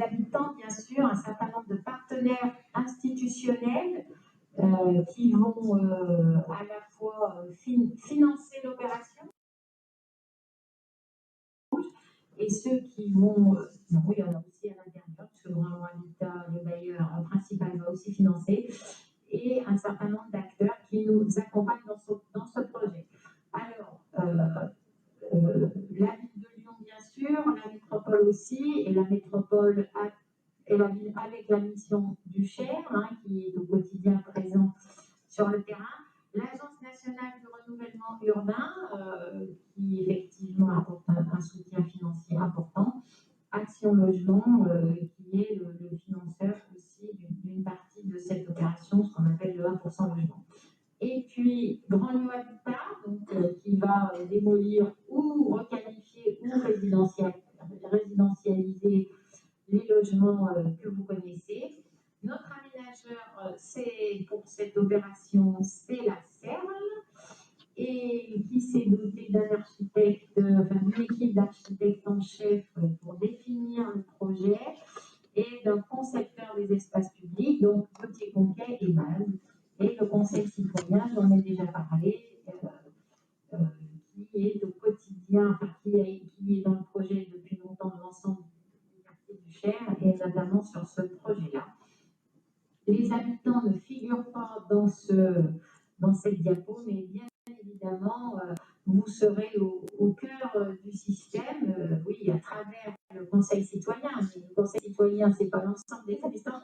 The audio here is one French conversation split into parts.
habitants, bien sûr, un certain nombre de partenaires institutionnels qui vont à la fois financer l'opération et ceux qui vont, oui, il y en a aussi à l'intérieur, parce que le Grand Habitat, le bailleur principal va aussi financer, et un certain nombre d'acteurs qui nous accompagnent dans ce projet. Alors, la ville de Lyon, bien sûr, la métropole aussi, et la métropole et la ville avec la mission du Cher, qui est au quotidien présent sur le terrain. L'Agence nationale du renouvellement urbain, qui effectivement apporte un soutien financier important. Action Logement, qui est le financeur aussi d'une partie de cette opération, ce qu'on appelle le 1% logement. Et puis, Grand Lyon Habitat, donc, qui va démolir ou requalifier ou résidentialiser les logements que vous connaissez. Notre aménageur, c'est pour cette opération, c'est la CERL, et qui s'est doté d'un architecte, d'une équipe d'architectes en chef pour définir le projet, et d'un concepteur des espaces publics, donc Gauthier-Conquet et Base, et le Conseil citoyen, j'en ai déjà parlé, qui est au quotidien, qui est dans le projet depuis longtemps de l'ensemble du quartier du Cher, et notamment sur ce projet-là. Les habitants ne figurent pas dans cette diapo, mais bien évidemment, vous serez au cœur du système, oui, à travers le Conseil citoyen. Mais le Conseil citoyen, ce n'est pas l'ensemble des habitants.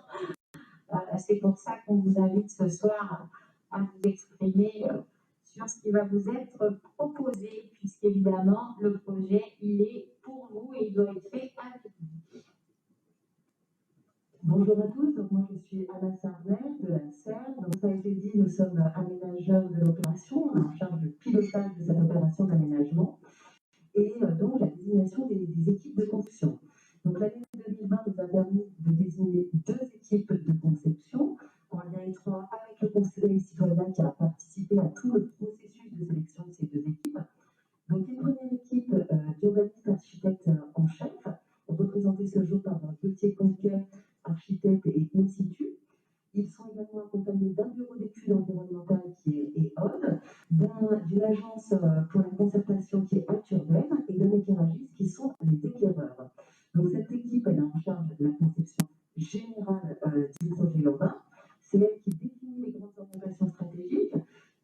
C'est pour ça qu'on vous invite ce soir à vous exprimer sur ce qui va vous être proposé, puisqu'évidemment, le projet, il est pour vous et il doit être fait avec vous. Bonjour à tous, donc moi je suis Anna Sarnet de la CERL. Donc ça a été dit, nous sommes aménageurs de l'opération, on est en charge du pilotage de cette opération d'aménagement et donc la désignation des équipes de construction. Donc l'année 2020 nous a permis de désigner 2 équipes de conception en lien étroit avec le Conseil citoyen qui a participé à tout le processus de sélection de ces 2 équipes. Donc une première équipe d'urbanistes architectes en chef, représentée ce jour par Gauthier-Conquet, architecte et in situ. Ils sont également accompagnés d'un bureau d'études environnementales qui est EOD, d'une agence pour la concertation qui est Act Urbaine et d'un éclairagiste qui sont les éclaireurs. Donc cette équipe elle est en charge de la conception générale du projet urbain. C'est elle qui définit les grandes orientations stratégiques,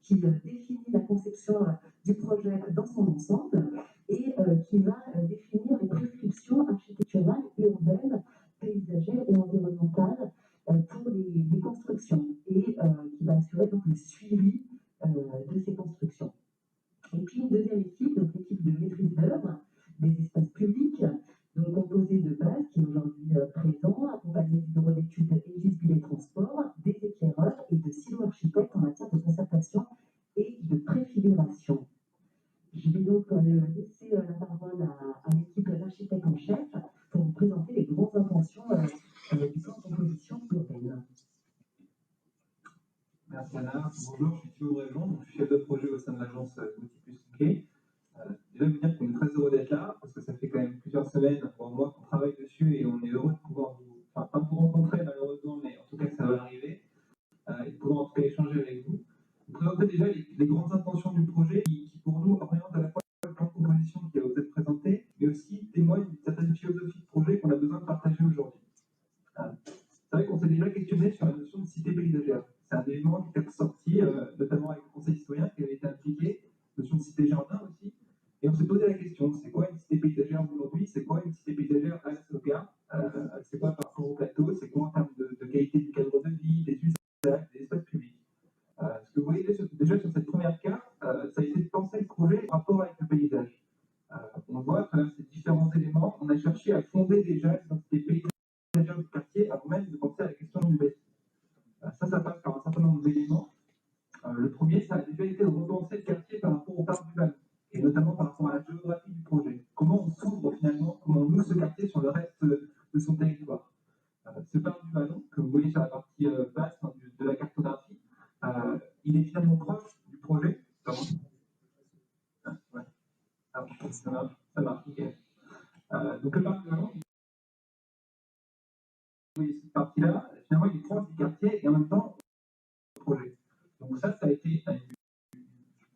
qui définit la conception du projet dans son ensemble et qui va définir les prescriptions architecturales, urbaines, paysagères et environnementales pour les constructions et qui va assurer donc le suivi de ces constructions. Et puis une deuxième équipe, donc l'équipe de maîtrise d'œuvre des espaces publics, donc composée de Base qui est aujourd'hui présent, accompagné du bureau d'études Aegis Billet Transport, des éclaireurs et de Silo Architectes en matière de concertation et de préfiguration. Je vais donc laisser la parole à l'équipe d'architectes en chef pour vous présenter les grandes intentions du plan de composition urbaine. Merci Anna. Bonjour, je suis Thibaut Bréjon, je suis chef de projet au sein de l'agence Gauthier+Conquet. Déjà vous dire qu'on est très heureux d'être là, parce que ça fait quand même plusieurs semaines, pour moi, qu'on travaille dessus et on est heureux de pouvoir pas vous rencontrer malheureusement, mais en tout cas ça va arriver, et de pouvoir en tout cas échanger avec vous. Vous présentez déjà les grandes intentions du projet qui pour nous orientent à la fois le plan de composition qui va vous être présenté, mais aussi témoignent d'une certaine philosophie de projet qu'on a besoin de partager aujourd'hui. C'est vrai qu'on s'est déjà questionné sur la notion de cité paysagère. C'est un élément qui est ressorti, notamment avec le Conseil citoyen qui avait été impliqué, notion de cité jardin aussi. Et on s'est posé la question, c'est quoi une cité paysagère aujourd'hui? C'est quoi une cité paysagère à la SOPA? C'est quoi par rapport au plateau? C'est quoi en termes de qualité du cadre de vie, des usages, des espaces publics? Ce que vous voyez déjà sur cette première carte, ça a été de penser le projet en rapport avec le paysage. On voit à travers ces différents éléments, on a cherché à fonder déjà l'identité paysagère du quartier avant même de penser à la question du bâti. Ça passe par un certain nombre d'éléments. Le premier, ça a déjà été de repenser le quartier par rapport au parc du Vallon, et notamment par rapport à la géographie du projet. Comment on s'ouvre finalement, comment on ouvre ce quartier sur le reste de son territoire. Ce parc du Vallon, que vous voyez sur la partie basse de la cartographie, il est finalement proche du projet. Ouais. Ça marche, nickel. Donc le parc du Vallon, partie-là, finalement, il est proche du quartier et en même temps, le projet. Donc ça a été un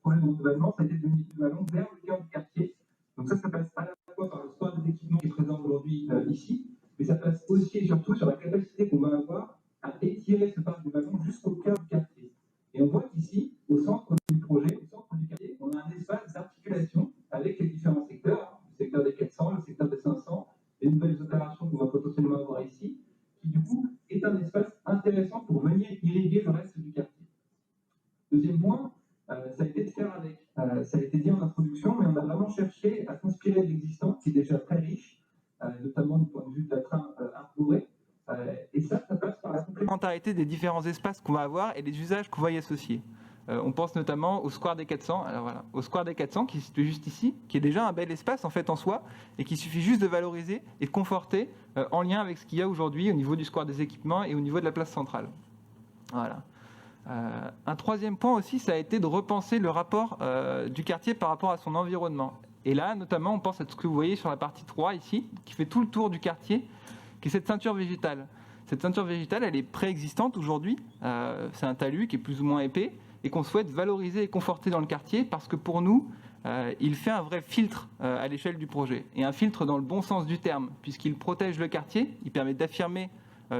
projet de renouvellement, ça a été devenu équivalent vers le cœur du quartier. Donc ça passe à la fois par le square des équipements qui est présent aujourd'hui ici, mais ça passe aussi et surtout sur la capacité qu'on va avoir à étirer ce parc de ballon jusqu'au cœur du quartier. Et on voit qu'ici, au centre du projet, au centre du quartier, on a un espace d'articulation avec les différents secteurs, le secteur des 400, le secteur des 500, les nouvelles opérations qu'on va potentiellement avoir ici, qui du coup est un espace intéressant pour venir irriguer le reste du quartier. Deuxième point, ça a été de faire avec. Ça a été dit en introduction, mais on a vraiment cherché à s'inspirer de l'existant, qui est déjà très riche, notamment du point de vue de la trame arborée. Et ça passe par la complémentarité des différents espaces qu'on va avoir et des usages qu'on va y associer. On pense notamment au Square des 400. Alors voilà, au Square des 400 qui se situe juste ici, qui est déjà un bel espace en fait en soi, et qu'il suffit juste de valoriser et de conforter en lien avec ce qu'il y a aujourd'hui au niveau du Square des équipements et au niveau de la place centrale. Voilà. Un troisième point aussi, ça a été de repenser le rapport du quartier par rapport à son environnement. Et là, notamment, on pense à ce que vous voyez sur la partie 3 ici, qui fait tout le tour du quartier, qui est cette ceinture végétale. Cette ceinture végétale, elle est préexistante aujourd'hui. C'est un talus qui est plus ou moins épais et qu'on souhaite valoriser et conforter dans le quartier parce que pour nous, il fait un vrai filtre à l'échelle du projet. Et un filtre dans le bon sens du terme, puisqu'il protège le quartier, il permet d'affirmer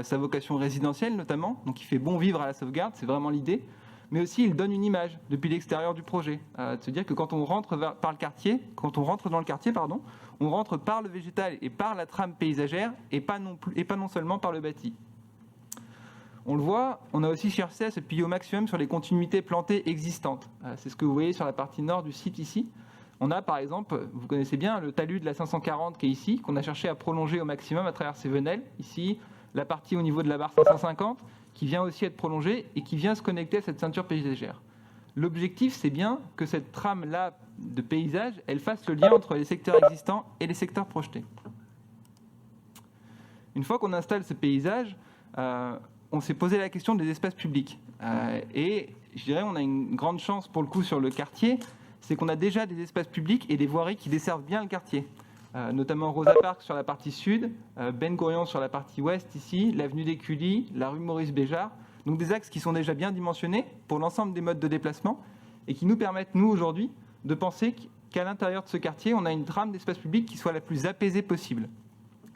sa vocation résidentielle notamment, donc il fait bon vivre à la sauvegarde, c'est vraiment l'idée, mais aussi il donne une image depuis l'extérieur du projet, de se dire que quand on rentre dans le quartier, on rentre par le végétal et par la trame paysagère et pas non seulement par le bâti. On le voit, on a aussi cherché à se plier au maximum sur les continuités plantées existantes. C'est ce que vous voyez sur la partie nord du site ici. On a par exemple, vous connaissez bien le talus de la 540 qui est ici, qu'on a cherché à prolonger au maximum à travers ces venelles. Ici, la partie au niveau de la barre 550 qui vient aussi être prolongée et qui vient se connecter à cette ceinture paysagère. L'objectif, c'est bien que cette trame-là de paysage, elle fasse le lien entre les secteurs existants et les secteurs projetés. Une fois qu'on installe ce paysage, on s'est posé la question des espaces publics. Et je dirais on a une grande chance pour le coup sur le quartier, c'est qu'on a déjà des espaces publics et des voiries qui desservent bien le quartier. Notamment Rosa Parks sur la partie sud, Ben Gurion sur la partie ouest ici, l'avenue des Cully, la rue Maurice Béjart. Donc des axes qui sont déjà bien dimensionnés pour l'ensemble des modes de déplacement et qui nous permettent, nous, aujourd'hui, de penser qu'à l'intérieur de ce quartier, on a une trame d'espace public qui soit la plus apaisée possible.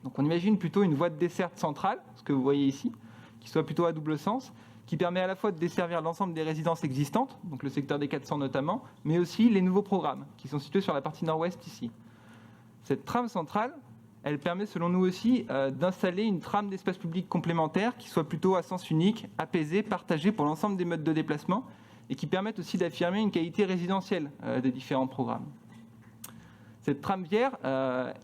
Donc on imagine plutôt une voie de desserte centrale, ce que vous voyez ici, qui soit plutôt à double sens, qui permet à la fois de desservir l'ensemble des résidences existantes, donc le secteur des 400 notamment, mais aussi les nouveaux programmes qui sont situés sur la partie nord-ouest ici. Cette trame centrale, elle permet selon nous aussi d'installer une trame d'espace public complémentaire qui soit plutôt à sens unique, apaisée, partagée pour l'ensemble des modes de déplacement et qui permette aussi d'affirmer une qualité résidentielle des différents programmes. Cette trame vière,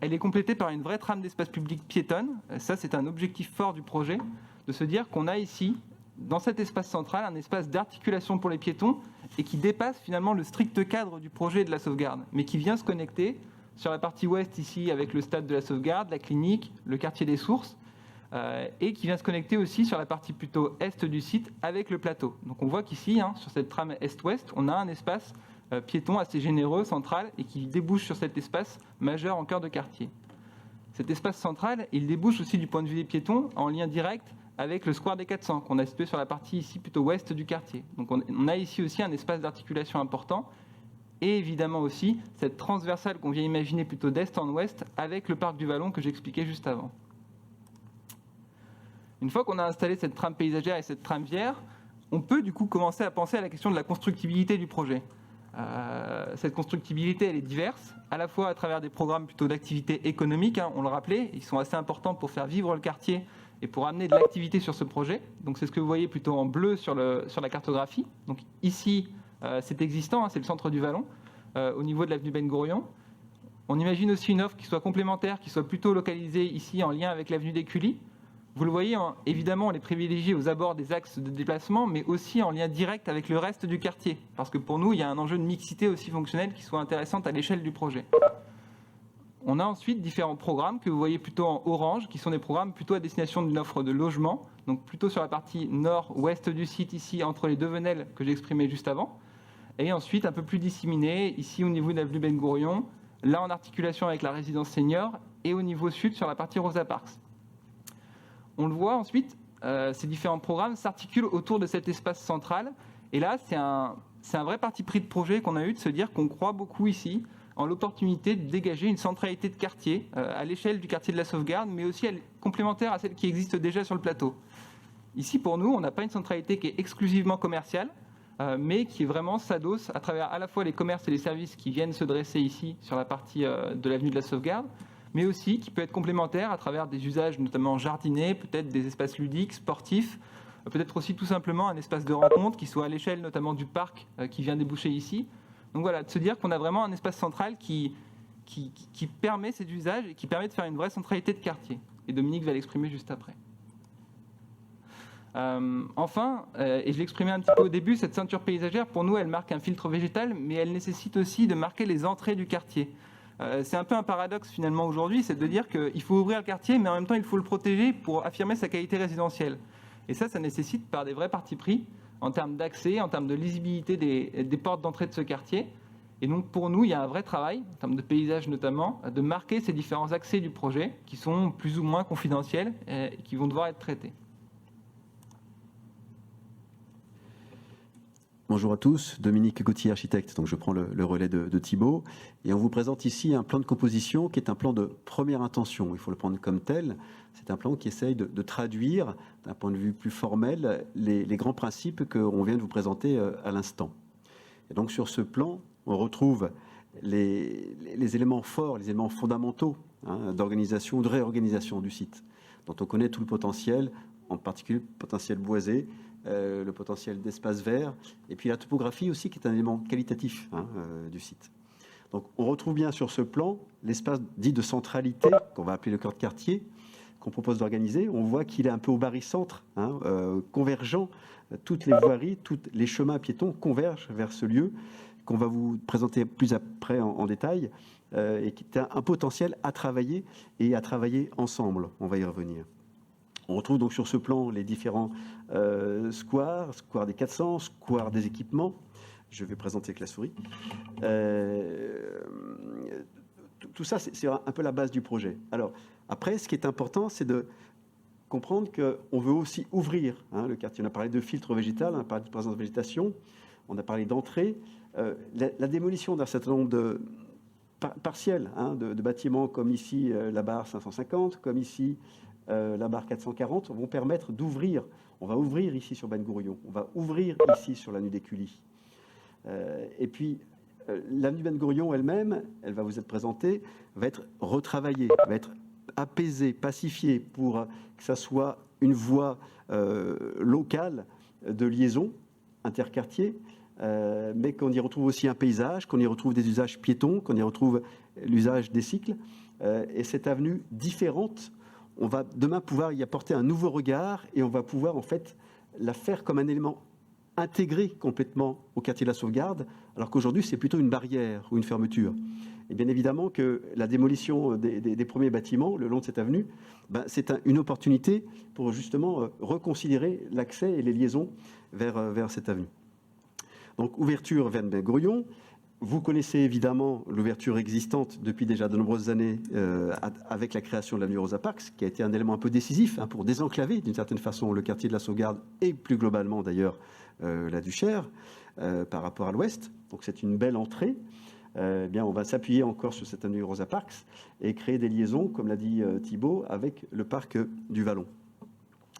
elle est complétée par une vraie trame d'espace public piétonne. Ça, c'est un objectif fort du projet, de se dire qu'on a ici, dans cet espace central, un espace d'articulation pour les piétons et qui dépasse finalement le strict cadre du projet de la sauvegarde, mais qui vient se connecter sur la partie ouest ici avec le stade de la sauvegarde, la clinique, le quartier des sources, et qui vient se connecter aussi sur la partie plutôt est du site avec le plateau. Donc on voit qu'ici, sur cette trame est-ouest, on a un espace piéton assez généreux, central, et qui débouche sur cet espace majeur en cœur de quartier. Cet espace central, il débouche aussi du point de vue des piétons en lien direct avec le square des 400 qu'on a situé sur la partie ici plutôt ouest du quartier. Donc on a ici aussi un espace d'articulation important et évidemment aussi cette transversale qu'on vient imaginer plutôt d'est en ouest avec le parc du Vallon que j'expliquais juste avant. Une fois qu'on a installé cette trame paysagère et cette trame vière, on peut du coup commencer à penser à la question de la constructibilité du projet. Cette constructibilité, elle est diverse, à la fois à travers des programmes plutôt d'activité économique, on le rappelait, ils sont assez importants pour faire vivre le quartier et pour amener de l'activité sur ce projet. Donc c'est ce que vous voyez plutôt en bleu sur la cartographie. Donc ici, c'est existant, c'est le centre du Vallon, au niveau de l'avenue Ben Gurion. On imagine aussi une offre qui soit complémentaire, qui soit plutôt localisée ici en lien avec l'avenue des Cully. Vous le voyez, évidemment, on les privilégie aux abords des axes de déplacement, mais aussi en lien direct avec le reste du quartier. Parce que pour nous, il y a un enjeu de mixité aussi fonctionnelle qui soit intéressante à l'échelle du projet. On a ensuite différents programmes que vous voyez plutôt en orange, qui sont des programmes plutôt à destination d'une offre de logement, donc plutôt sur la partie nord-ouest du site, ici, entre les deux venelles que j'exprimais juste avant. Et ensuite, un peu plus disséminés, ici au niveau de l'avenue Ben Gurion, là en articulation avec la résidence senior, et au niveau sud sur la partie Rosa Parks. On le voit ensuite, ces différents programmes s'articulent autour de cet espace central. Et là, c'est un vrai parti pris de projet qu'on a eu, de se dire qu'on croit beaucoup ici en l'opportunité de dégager une centralité de quartier à l'échelle du quartier de la Sauvegarde, mais aussi complémentaire à celle qui existe déjà sur le plateau. Ici, pour nous, on n'a pas une centralité qui est exclusivement commerciale, mais qui vraiment s'adosse à travers à la fois les commerces et les services qui viennent se dresser ici sur la partie de l'avenue de la Sauvegarde, mais aussi qui peut être complémentaire à travers des usages notamment jardinés, peut-être des espaces ludiques, sportifs, peut-être aussi tout simplement un espace de rencontre qui soit à l'échelle notamment du parc qui vient déboucher ici. Donc voilà, de se dire qu'on a vraiment un espace central qui permet cet usage et qui permet de faire une vraie centralité de quartier. Et Dominique va l'exprimer juste après. Enfin, et je l'exprimais un petit peu au début, cette ceinture paysagère, pour nous, elle marque un filtre végétal, mais elle nécessite aussi de marquer les entrées du quartier. C'est un peu un paradoxe finalement aujourd'hui, c'est de dire qu'il faut ouvrir le quartier, mais en même temps, il faut le protéger pour affirmer sa qualité résidentielle. Et ça nécessite par des vrais partis pris, en termes d'accès, en termes de lisibilité des portes d'entrée de ce quartier. Et donc pour nous, il y a un vrai travail, en termes de paysage notamment, de marquer ces différents accès du projet, qui sont plus ou moins confidentiels et qui vont devoir être traités. Bonjour à tous, Dominique Gauthier, architecte, donc je prends le relais de Thibaut, et on vous présente ici un plan de composition qui est un plan de première intention, il faut le prendre comme tel. C'est un plan qui essaye de traduire, d'un point de vue plus formel, les grands principes qu'on vient de vous présenter à l'instant. Et donc sur ce plan, on retrouve les éléments forts, les éléments fondamentaux d'organisation, de réorganisation du site, dont on connaît tout le potentiel, en particulier le potentiel boisé, le potentiel d'espace vert, et puis la topographie aussi qui est un élément qualitatif du site. Donc on retrouve bien sur ce plan l'espace dit de centralité, qu'on va appeler le cœur de quartier, qu'on propose d'organiser. On voit qu'il est un peu au barycentre, convergent, toutes les voiries, tous les chemins piétons convergent vers ce lieu qu'on va vous présenter plus après en détail, et qui est un potentiel à travailler et à travailler ensemble. On va y revenir. On retrouve donc sur ce plan les différents squares des 400, squares des équipements. Je vais présenter avec la souris. Tout ça, c'est un peu la base du projet. Alors, après, ce qui est important, c'est de comprendre qu'on veut aussi ouvrir le quartier. On a parlé de filtre végétal, on a parlé de présence de végétation, on a parlé d'entrée. La démolition d'un certain nombre de partiels de bâtiments, comme ici la barre 550, comme ici la barre 440, vont permettre d'ouvrir. On va ouvrir ici sur Ben Gourion, on va ouvrir ici sur l'avenue des Cully. Et puis, l'avenue Ben Gourion elle-même, elle va vous être présentée, va être retravaillée, va être apaisée, pacifiée, pour que ça soit une voie locale de liaison interquartier, mais qu'on y retrouve aussi un paysage, qu'on y retrouve des usages piétons, qu'on y retrouve l'usage des cycles. Et cette avenue différente, on va demain pouvoir y apporter un nouveau regard et on va pouvoir en fait la faire comme un élément intégré complètement au quartier de la Sauvegarde, alors qu'aujourd'hui c'est plutôt une barrière ou une fermeture. Et bien évidemment que la démolition des premiers bâtiments le long de cette avenue, c'est une opportunité pour justement reconsidérer l'accès et les liaisons vers cette avenue. Donc ouverture vers Ben Gourion. Vous connaissez évidemment l'ouverture existante depuis déjà de nombreuses années avec la création de l'avenue Rosa Parks, qui a été un élément un peu décisif pour désenclaver d'une certaine façon le quartier de la Sauvegarde et plus globalement d'ailleurs la Duchère par rapport à l'ouest. Donc c'est une belle entrée. Bien, on va s'appuyer encore sur cette avenue Rosa Parks et créer des liaisons, comme l'a dit Thibaut, avec le parc du Vallon.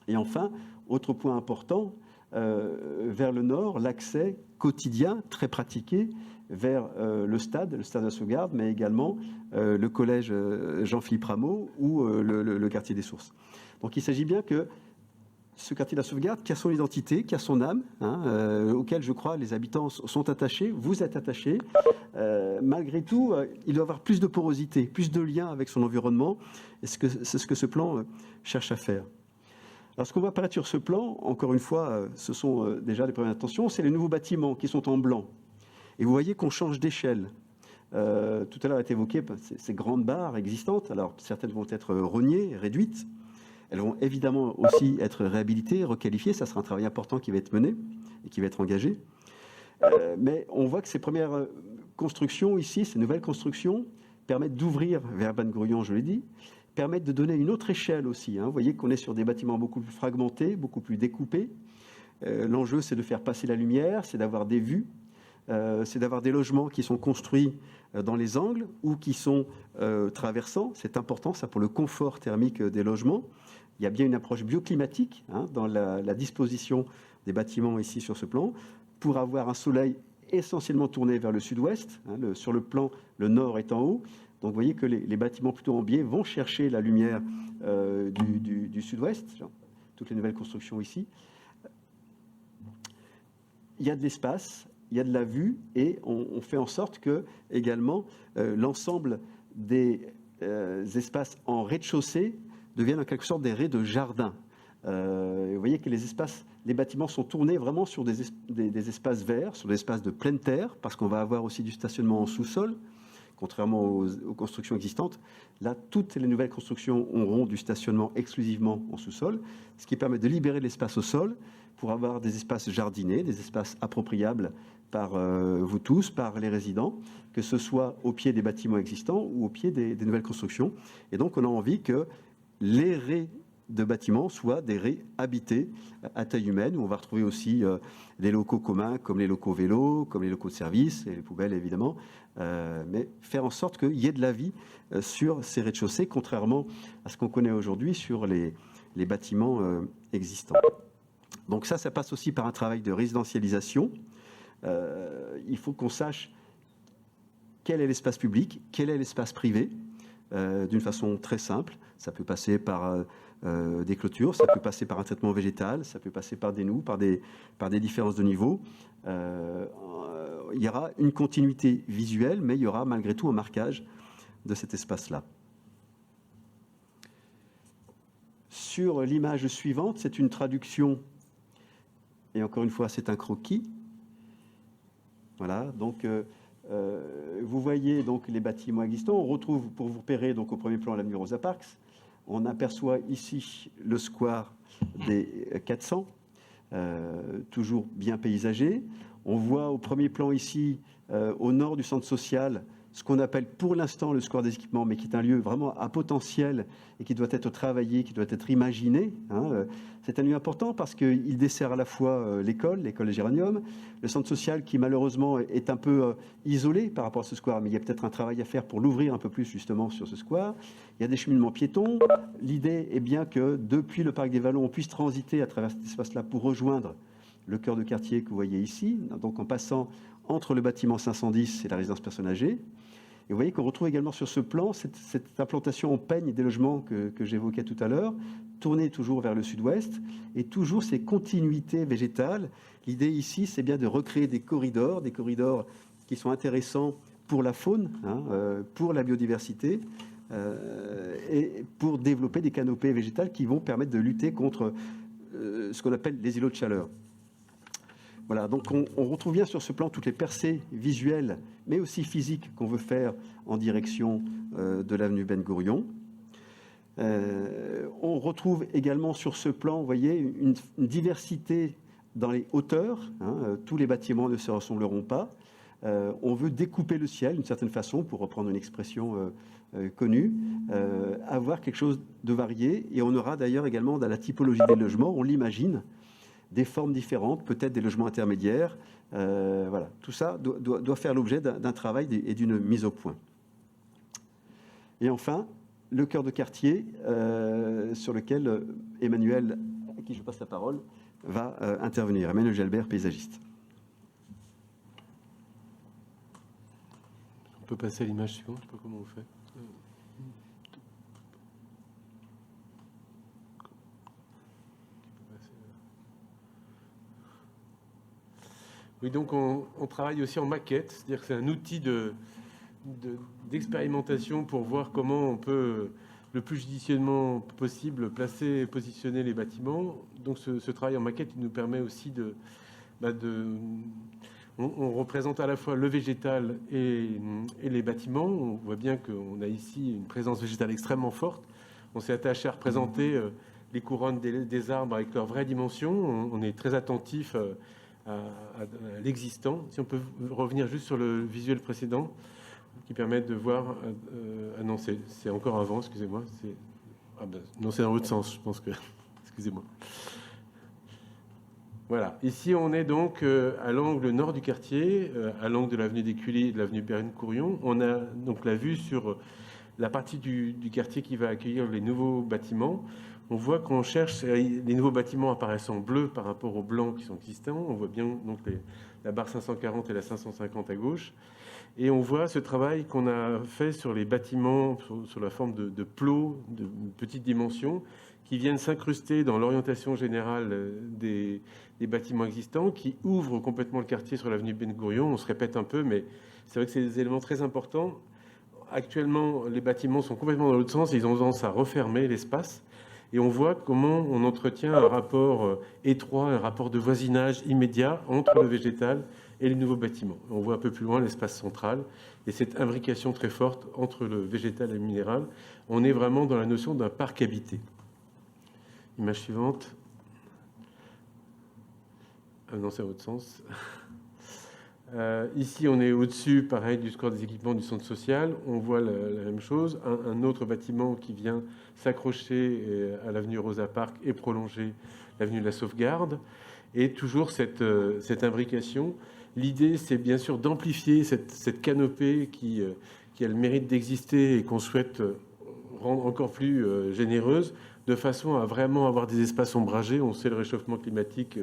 Et enfin, autre point important, vers le nord, l'accès quotidien, très pratiqué, vers le stade de la Sauvegarde, mais également le collège Jean-Philippe Rameau ou le quartier des Sources. Donc il s'agit bien que ce quartier de la Sauvegarde, qui a son identité, qui a son âme, auquel je crois les habitants sont attachés, vous êtes attachés, malgré tout, il doit avoir plus de porosité, plus de lien avec son environnement, et c'est ce que ce plan cherche à faire. Alors ce qu'on va apparaître sur ce plan, encore une fois, ce sont déjà les premières intentions, c'est les nouveaux bâtiments qui sont en blanc. Et vous voyez qu'on change d'échelle. Tout à l'heure a été évoqué ces grandes barres existantes. Alors certaines vont être rognées, réduites. Elles vont évidemment aussi être réhabilitées, requalifiées. Ça sera un travail important qui va être mené et qui va être engagé. Mais on voit que ces premières constructions ici, ces nouvelles constructions, permettent d'ouvrir vers Ben Gourion, je l'ai dit, permettent de donner une autre échelle aussi. Vous voyez qu'on est sur des bâtiments beaucoup plus fragmentés, beaucoup plus découpés. L'enjeu, c'est de faire passer la lumière, c'est d'avoir des vues, c'est d'avoir des logements qui sont construits dans les angles ou qui sont traversants. C'est important, ça, pour le confort thermique des logements. Il y a bien une approche bioclimatique dans la disposition des bâtiments ici sur ce plan, pour avoir un soleil essentiellement tourné vers le sud-ouest. Sur le plan, le nord est en haut. Donc vous voyez que les bâtiments plutôt en biais vont chercher la lumière du sud-ouest, toutes les nouvelles constructions ici. Il y a de l'espace, il y a de la vue, et on fait en sorte que également l'ensemble des espaces en rez-de-chaussée deviennent en quelque sorte des raies de jardin. Vous voyez que les bâtiments sont tournés vraiment sur des espaces verts, sur des espaces de pleine terre, parce qu'on va avoir aussi du stationnement en sous-sol, contrairement aux constructions existantes. Là, toutes les nouvelles constructions auront du stationnement exclusivement en sous-sol, ce qui permet de libérer de l'espace au sol pour avoir des espaces jardinés, des espaces appropriables par vous tous, par les résidents, que ce soit au pied des bâtiments existants ou au pied des nouvelles constructions. Et donc, on a envie que les raies de bâtiments soient des raies habitées à taille humaine, où on va retrouver aussi les locaux communs, comme les locaux vélos, comme les locaux de service, et les poubelles évidemment, mais faire en sorte qu'il y ait de la vie sur ces rez-de-chaussée, contrairement à ce qu'on connaît aujourd'hui sur les bâtiments existants. Donc ça passe aussi par un travail de résidentialisation. Il faut qu'on sache quel est l'espace public, quel est l'espace privé, d'une façon très simple. Ça peut passer par des clôtures, ça peut passer par un traitement végétal, ça peut passer par des noues, par des différences de niveau. Il y aura une continuité visuelle, mais il y aura malgré tout un marquage de cet espace-là. Sur l'image suivante, c'est une traduction, et encore une fois, c'est un croquis. Voilà, donc vous voyez donc les bâtiments existants. On retrouve, pour vous repérer, donc au premier plan, l'avenue Rosa Parks. On aperçoit ici le square des 400, toujours bien paysagé. On voit au premier plan ici, au nord du centre social, ce qu'on appelle pour l'instant le square des équipements, mais qui est un lieu vraiment à potentiel et qui doit être travaillé, qui doit être imaginé. C'est un lieu important parce qu'il dessert à la fois l'école des Géraniums, le centre social qui malheureusement est un peu isolé par rapport à ce square, mais il y a peut-être un travail à faire pour l'ouvrir un peu plus justement sur ce square. Il y a des cheminements piétons. L'idée est bien que depuis le parc des Vallons, on puisse transiter à travers cet espace-là pour rejoindre le cœur de quartier que vous voyez ici, donc en passant entre le bâtiment 510 et la résidence personnes âgées. Et vous voyez qu'on retrouve également sur ce plan cette implantation en peigne des logements que j'évoquais tout à l'heure, tournée toujours vers le sud-ouest, et toujours ces continuités végétales. L'idée ici, c'est bien de recréer des corridors qui sont intéressants pour la faune, pour la biodiversité, et pour développer des canopées végétales qui vont permettre de lutter contre ce qu'on appelle les îlots de chaleur. Voilà, donc on retrouve bien sur ce plan toutes les percées visuelles, mais aussi physiques qu'on veut faire en direction de l'avenue Ben Gourion. On retrouve également sur ce plan, vous voyez, une diversité dans les hauteurs. Tous les bâtiments ne se ressembleront pas. On veut découper le ciel d'une certaine façon, pour reprendre une expression connue, avoir quelque chose de varié. Et on aura d'ailleurs également dans la typologie des logements, on l'imagine, des formes différentes, peut-être des logements intermédiaires. Voilà, tout ça doit faire l'objet d'un travail et d'une mise au point. Et enfin, le cœur de quartier, sur lequel Emmanuel, à qui je passe la parole, va intervenir. Emmanuel Gelbert, paysagiste. On peut passer à l'image suivante, je ne sais pas comment on fait. Oui, donc on travaille aussi en maquette, c'est-à-dire que c'est un outil d'expérimentation pour voir comment on peut, le plus judicieusement possible, positionner les bâtiments. Donc ce travail en maquette il nous permet aussi on représente à la fois le végétal et les bâtiments. On voit bien qu'on a ici une présence végétale extrêmement forte. On s'est attaché à représenter les couronnes des arbres avec leurs vraies dimensions. On est très attentif à l'existant. Si on peut revenir juste sur le visuel précédent, qui permettent de voir... ah non, c'est encore avant, excusez-moi. Non, c'est dans l'autre sens, je pense que... Excusez-moi. Voilà. Ici, on est donc à l'angle nord du quartier, à l'angle de l'avenue des Cully et de l'avenue Bérine-Courion. On a donc la vue sur la partie du quartier qui va accueillir les nouveaux bâtiments. On voit qu'on cherche, les nouveaux bâtiments apparaissent en bleu par rapport aux blancs qui sont existants. On voit bien donc la barre 540 et la 550 à gauche. Et on voit ce travail qu'on a fait sur les bâtiments sur la forme de plots de petite dimension qui viennent s'incruster dans l'orientation générale des bâtiments existants, qui ouvrent complètement le quartier sur l'avenue Ben-Gurion. On se répète un peu, mais c'est vrai que c'est des éléments très importants. Actuellement, les bâtiments sont complètement dans l'autre sens et ils ont tendance à refermer l'espace. Et on voit comment on entretient un rapport étroit, un rapport de voisinage immédiat entre le végétal et les nouveaux bâtiments. On voit un peu plus loin l'espace central et cette imbrication très forte entre le végétal et le minéral. On est vraiment dans la notion d'un parc habité. Image suivante. Ah non, c'est à l'autre sens. Ici, on est au-dessus, pareil, du score des équipements du centre social. On voit la même chose. Un autre bâtiment qui vient s'accrocher à l'avenue Rosa Parks et prolonger l'avenue de la Sauvegarde. Et toujours cette imbrication. L'idée, c'est bien sûr d'amplifier cette canopée qui a le mérite d'exister et qu'on souhaite rendre encore plus généreuse, de façon à vraiment avoir des espaces ombragés. On sait le réchauffement climatique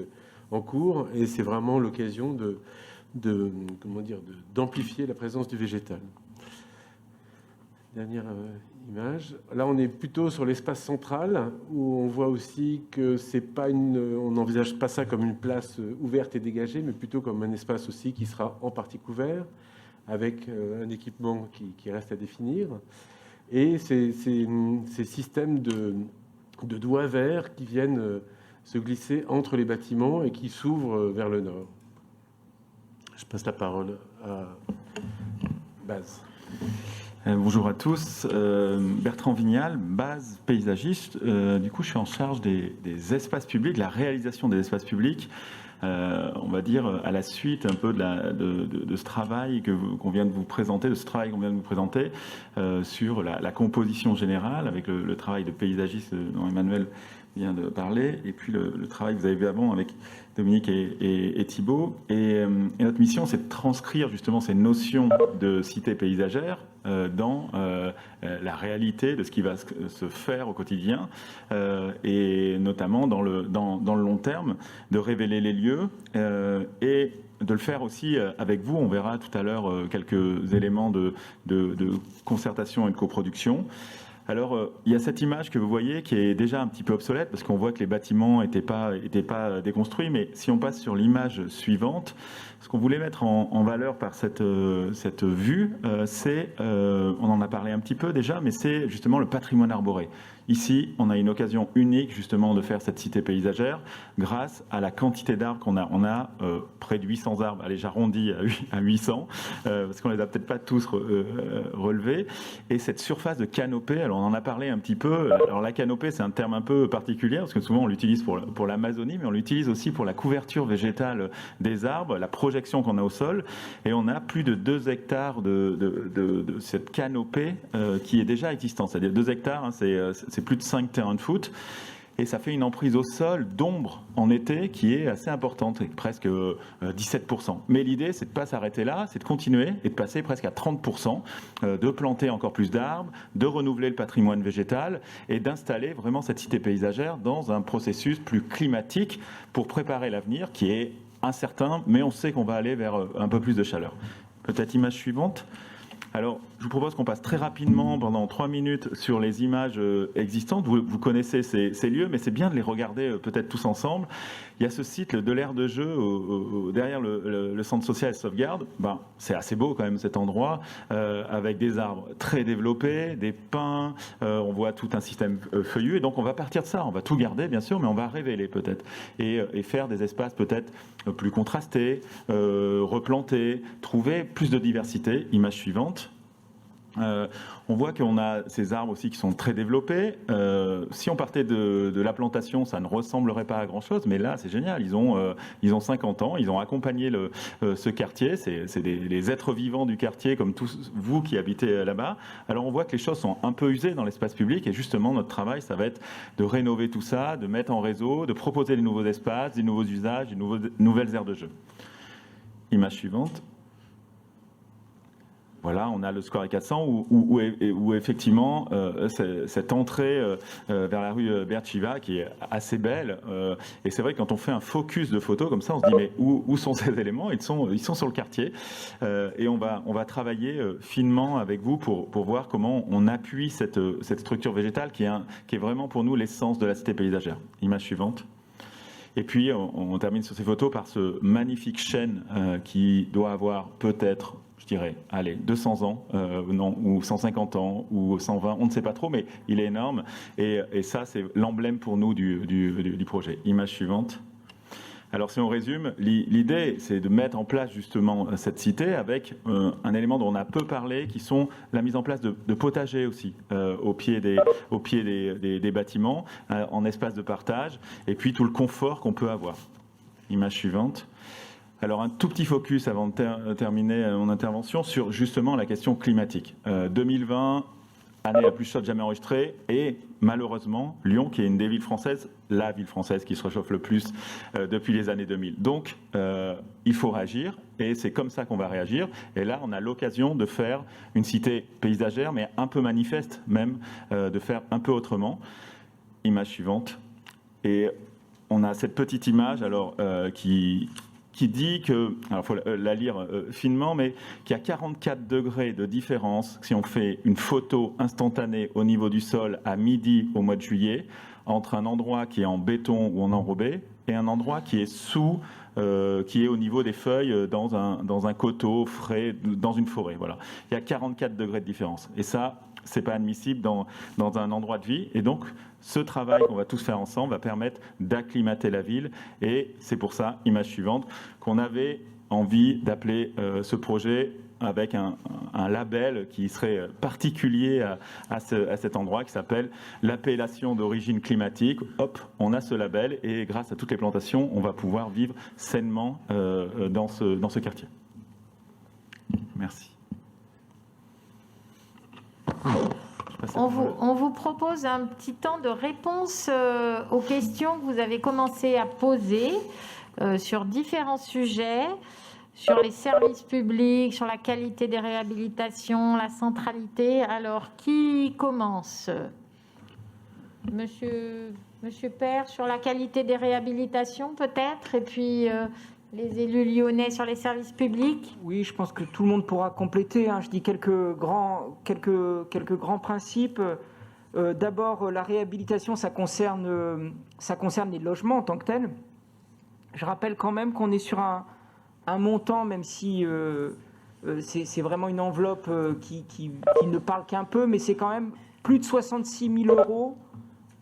en cours et c'est vraiment l'occasion d'amplifier la présence du végétal. Dernière image. Là, on est plutôt sur l'espace central où on voit aussi que on n'envisage pas ça comme une place ouverte et dégagée, mais plutôt comme un espace aussi qui sera en partie couvert avec un équipement qui reste à définir. Et ces systèmes de doigts verts qui viennent se glisser entre les bâtiments et qui s'ouvrent vers le nord. Je passe la parole à Baz. Bonjour à tous, Bertrand Vignal, Baz, paysagiste. Du coup, je suis en charge des espaces publics, la réalisation des espaces publics. On va dire à la suite un peu de ce travail qu'on vient de vous présenter, sur la composition générale, avec le travail de paysagiste dont Emmanuel vient de parler, et puis le travail que vous avez vu avant avec Dominique et Thibault. Et notre mission, c'est de transcrire justement ces notions de cité paysagère dans la réalité de ce qui va se faire au quotidien, et notamment dans le long terme, de révéler les lieux et de le faire aussi avec vous. On verra tout à l'heure quelques éléments de concertation et de coproduction. Alors, il y a cette image que vous voyez qui est déjà un petit peu obsolète parce qu'on voit que les bâtiments n'étaient pas déconstruits. Mais si on passe sur l'image suivante, ce qu'on voulait mettre en valeur par cette vue, c'est, on en a parlé un petit peu déjà, mais c'est justement le patrimoine arboré. Ici, on a une occasion unique justement de faire cette cité paysagère grâce à la quantité d'arbres qu'on a. On a près de 800 arbres, allez j'arrondis à 800, parce qu'on les a peut-être pas tous relevés. Et cette surface de canopée, alors on en a parlé un petit peu, alors la canopée c'est un terme un peu particulier, parce que souvent on l'utilise pour l'Amazonie, mais on l'utilise aussi pour la couverture végétale des arbres, la projection qu'on a au sol, et on a plus de 2 hectares de cette canopée qui est déjà existante, c'est-à-dire 2 hectares, hein, c'est plus de 5 terrains de foot, et ça fait une emprise au sol d'ombre en été qui est assez importante, presque 17%. Mais l'idée, c'est de ne pas s'arrêter là, c'est de continuer et de passer presque à 30%, de planter encore plus d'arbres, de renouveler le patrimoine végétal et d'installer vraiment cette cité paysagère dans un processus plus climatique pour préparer l'avenir qui est incertain, mais on sait qu'on va aller vers un peu plus de chaleur. Peut-être image suivante. Alors, je vous propose qu'on passe très rapidement, pendant 3 minutes, sur les images existantes. Vous connaissez ces lieux, mais c'est bien de les regarder peut-être tous ensemble. Il y a ce site de l'aire de jeu derrière le centre social de sauvegarde. C'est assez beau quand même cet endroit, avec des arbres très développés, des pins, on voit tout un système feuillu. Et donc on va partir de ça, on va tout garder bien sûr, mais on va révéler peut-être. Et faire des espaces peut-être plus contrastés, replanter, trouver plus de diversité. Image suivante. On voit qu'on a ces arbres aussi qui sont très développés. Si on partait de la plantation, ça ne ressemblerait pas à grand-chose, mais là, c'est génial. Ils ont 50 ans, ils ont accompagné ce quartier. C'est les êtres vivants du quartier, comme tous vous qui habitez là-bas. Alors, on voit que les choses sont un peu usées dans l'espace public, et justement, notre travail, ça va être de rénover tout ça, de mettre en réseau, de proposer des nouveaux espaces, des nouveaux usages, des nouvelles aires de jeu. Image suivante. Voilà, on a le Square 400 où effectivement cette entrée vers la rue Berchiva qui est assez belle. Et c'est vrai que quand on fait un focus de photos comme ça, on se dit mais où sont ces éléments ? Ils sont sur le quartier. Et on va travailler finement avec vous pour voir comment on appuie cette structure végétale qui est vraiment pour nous l'essence de la cité paysagère. Image suivante. Et puis on termine sur ces photos par ce magnifique chêne qui doit avoir peut-être, je dirais, 200 ans, ou 150 ans, ou 120, on ne sait pas trop, mais il est énorme. Et ça, c'est l'emblème pour nous du projet. Image suivante. Alors, si on résume, l'idée, c'est de mettre en place justement cette cité avec un élément dont on a peu parlé, qui sont la mise en place de potagers aussi, au pied des bâtiments, en espace de partage, et puis tout le confort qu'on peut avoir. Image suivante. Alors, un tout petit focus avant de terminer mon intervention sur justement la question climatique. 2020, année la plus chaude jamais enregistrée, et malheureusement, Lyon, qui est une des villes françaises, la ville française qui se réchauffe le plus depuis les années 2000. Donc, il faut réagir, et c'est comme ça qu'on va réagir. Et là, on a l'occasion de faire une cité paysagère, mais un peu manifeste même, de faire un peu autrement. Image suivante. Et on a cette petite image, alors, qui dit que, alors il faut la lire finement, mais qu'il y a 44 degrés de différence si on fait une photo instantanée au niveau du sol à midi au mois de juillet, entre un endroit qui est en béton ou en enrobé et un endroit qui est qui est au niveau des feuilles dans un coteau frais, dans une forêt. Voilà. Il y a 44 degrés de différence. Et ça, c'est pas admissible dans un endroit de vie. Et donc, ce travail qu'on va tous faire ensemble va permettre d'acclimater la ville. Et c'est pour ça, image suivante, qu'on avait envie d'appeler ce projet avec un label qui serait particulier à cet endroit, qui s'appelle l'appellation d'origine climatique. Hop, on a ce label et grâce à toutes les plantations, on va pouvoir vivre sainement dans ce quartier. Merci. On vous propose un petit temps de réponse aux questions que vous avez commencé à poser sur différents sujets, sur les services publics, sur la qualité des réhabilitations, la centralité. Alors, qui commence ? Monsieur Père, sur la qualité des réhabilitations peut-être, et puis les élus lyonnais sur les services publics. Oui, je pense que tout le monde pourra compléter. Je dis quelques grands principes. D'abord, la réhabilitation, ça concerne les logements en tant que tels. Je rappelle quand même qu'on est sur un montant, même si c'est vraiment une enveloppe qui ne parle qu'un peu, mais c'est quand même plus de 66 000 €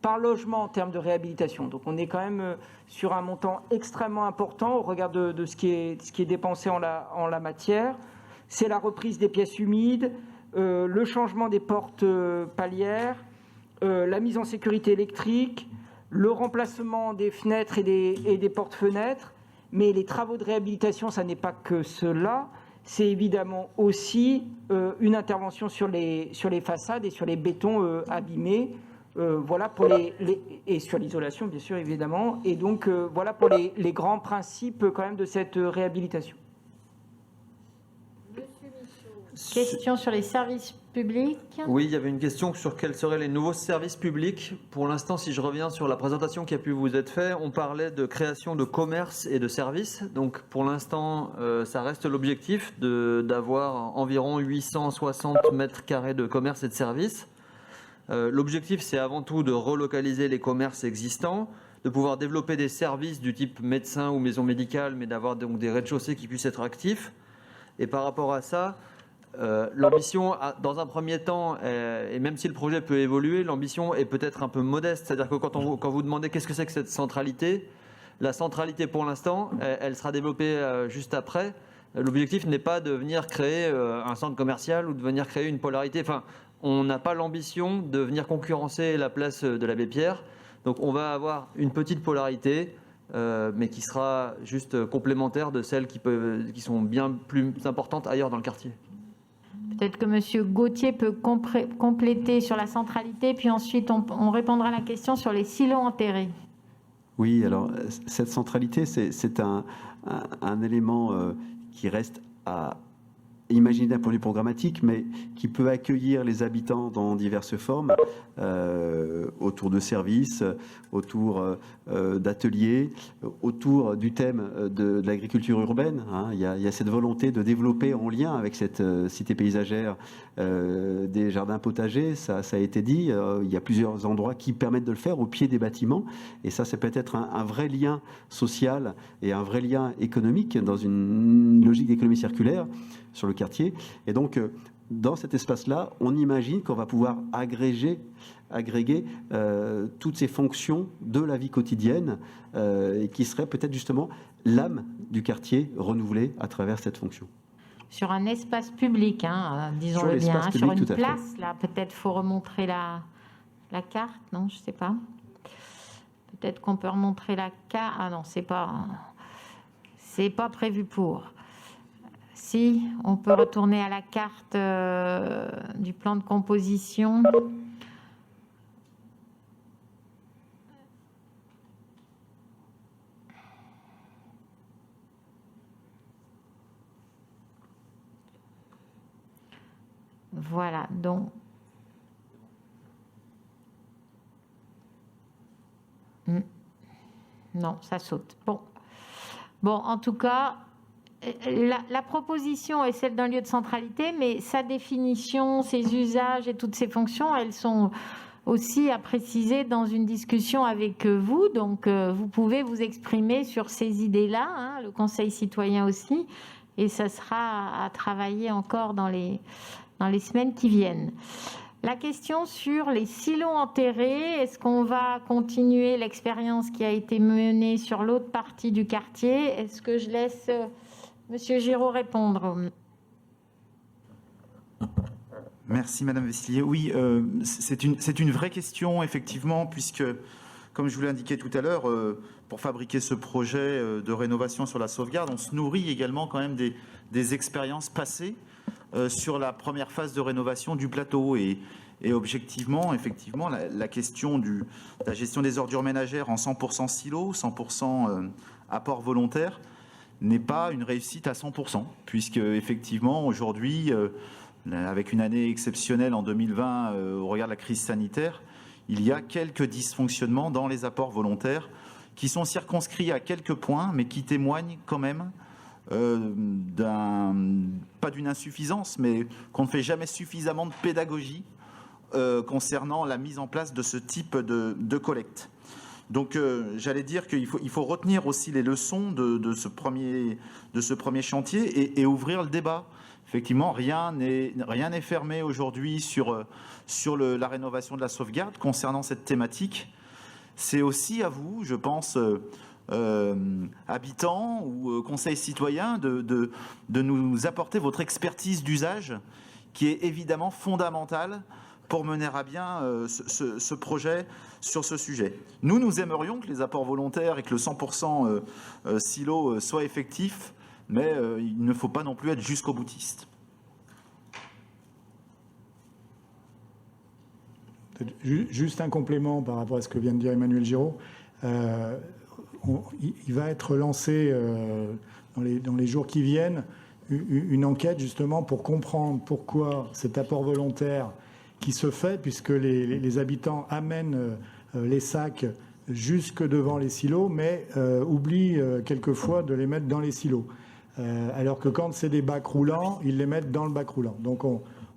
par logement en termes de réhabilitation. Donc on est quand même sur un montant extrêmement important au regard de ce qui est dépensé en la matière. C'est la reprise des pièces humides, le changement des portes palières, la mise en sécurité électrique, le remplacement des fenêtres et des portes-fenêtres. Mais les travaux de réhabilitation, ça n'est pas que cela. C'est évidemment aussi une intervention sur les façades et sur les bétons abîmés. Voilà pour et sur l'isolation, bien sûr, évidemment. Et donc, voilà pour les grands principes quand même de cette réhabilitation. Question sur les services publics. Oui, il y avait une question sur quels seraient les nouveaux services publics. Pour l'instant, si je reviens sur la présentation qui a pu vous être faite, on parlait de création de commerce et de services. Donc, pour l'instant, ça reste l'objectif d'avoir environ 860 mètres carrés de commerce et de services. L'objectif, c'est avant tout de relocaliser les commerces existants, de pouvoir développer des services du type médecin ou maison médicale, mais d'avoir donc des rez-de-chaussée qui puissent être actifs. Et par rapport à ça, l'ambition, dans un premier temps, et même si le projet peut évoluer, l'ambition est peut-être un peu modeste. C'est-à-dire que quand vous demandez qu'est-ce que c'est que cette centralité, la centralité pour l'instant, elle sera développée juste après, L'objectif n'est pas de venir créer un centre commercial ou de venir créer une polarité. Enfin, on n'a pas l'ambition de venir concurrencer la place de l'Abbé Pierre. Donc on va avoir une petite polarité, mais qui sera juste complémentaire de celles qui sont bien plus importantes ailleurs dans le quartier. Peut-être que M. Gauthier peut compléter sur la centralité, puis ensuite on répondra à la question sur les silos enterrés. Oui, alors cette centralité, c'est un élément qui reste à imaginer d'un point de vue programmatique, mais qui peut accueillir les habitants dans diverses formes, autour de services, autour d'ateliers, autour du thème de l'agriculture urbaine. Hein. Il y a cette volonté de développer en lien avec cette cité paysagère des jardins potagers, ça a été dit, il y a plusieurs endroits qui permettent de le faire au pied des bâtiments, et ça c'est peut-être un vrai lien social et un vrai lien économique dans une logique d'économie circulaire sur le quartier. Et donc, dans cet espace-là, on imagine qu'on va pouvoir agréger toutes ces fonctions de la vie quotidienne et qui serait peut-être justement l'âme du quartier renouvelée à travers cette fonction. Sur un espace public, disons-le bien, sur une place, là, peut-être faut remontrer la carte, non, je ne sais pas. Peut-être qu'on peut remontrer la carte. Ah non, c'est pas prévu pour. Si, on peut retourner à la carte du plan de composition. Voilà, donc. Non, ça saute. Bon, en tout cas, la proposition est celle d'un lieu de centralité, mais sa définition, ses usages et toutes ses fonctions, elles sont aussi à préciser dans une discussion avec vous. Donc, vous pouvez vous exprimer sur ces idées-là, le Conseil citoyen aussi, et ça sera à travailler encore dans les semaines qui viennent. La question sur les silos enterrés, est-ce qu'on va continuer l'expérience qui a été menée sur l'autre partie du quartier? Est-ce que je laisse Monsieur Giraud répondre? Merci Madame Veslier. Oui, c'est une vraie question, effectivement, puisque, comme je vous l'ai indiqué tout à l'heure, pour fabriquer ce projet de rénovation sur la sauvegarde, on se nourrit également quand même des expériences passées sur la première phase de rénovation du plateau. Et objectivement, effectivement, la question de la gestion des ordures ménagères en 100% silo, 100% apport volontaire, n'est pas une réussite à 100%, puisque effectivement, aujourd'hui, avec une année exceptionnelle en 2020 au regard de la crise sanitaire, il y a quelques dysfonctionnements dans les apports volontaires qui sont circonscrits à quelques points, mais qui témoignent quand même pas d'une insuffisance, mais qu'on ne fait jamais suffisamment de pédagogie concernant la mise en place de ce type de collecte. Donc j'allais dire qu'il faut retenir aussi les leçons de ce premier chantier et ouvrir le débat. Effectivement, rien n'est fermé aujourd'hui sur la rénovation de la sauvegarde concernant cette thématique. C'est aussi à vous, je pense, habitants ou conseils citoyens, de nous apporter votre expertise d'usage qui est évidemment fondamentale pour mener à bien ce projet sur ce sujet. Nous aimerions que les apports volontaires et que le 100% silo soient effectifs, mais il ne faut pas non plus être jusqu'au boutiste. Juste un complément par rapport à ce que vient de dire Emmanuel Giraud. Il va être lancé dans les jours qui viennent une enquête justement pour comprendre pourquoi cet apport volontaire qui se fait, puisque les habitants amènent les sacs jusque devant les silos, mais oublient quelquefois de les mettre dans les silos. Alors que quand c'est des bacs roulants, ils les mettent dans le bac roulant. Donc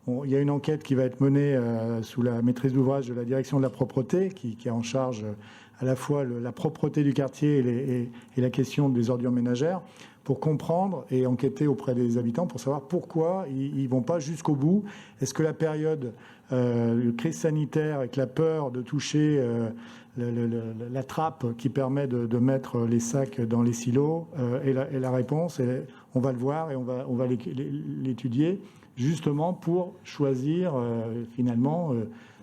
il y a une enquête qui va être menée sous la maîtrise d'ouvrage de la direction de la propreté, qui a en charge à la fois la propreté du quartier et la question des ordures ménagères, pour comprendre et enquêter auprès des habitants pour savoir pourquoi ils ne vont pas jusqu'au bout. Est-ce que la période de crise sanitaire avec la peur de toucher la trappe qui permet de mettre les sacs dans les silos est la réponse, et on va le voir et on va l'étudier justement pour choisir finalement,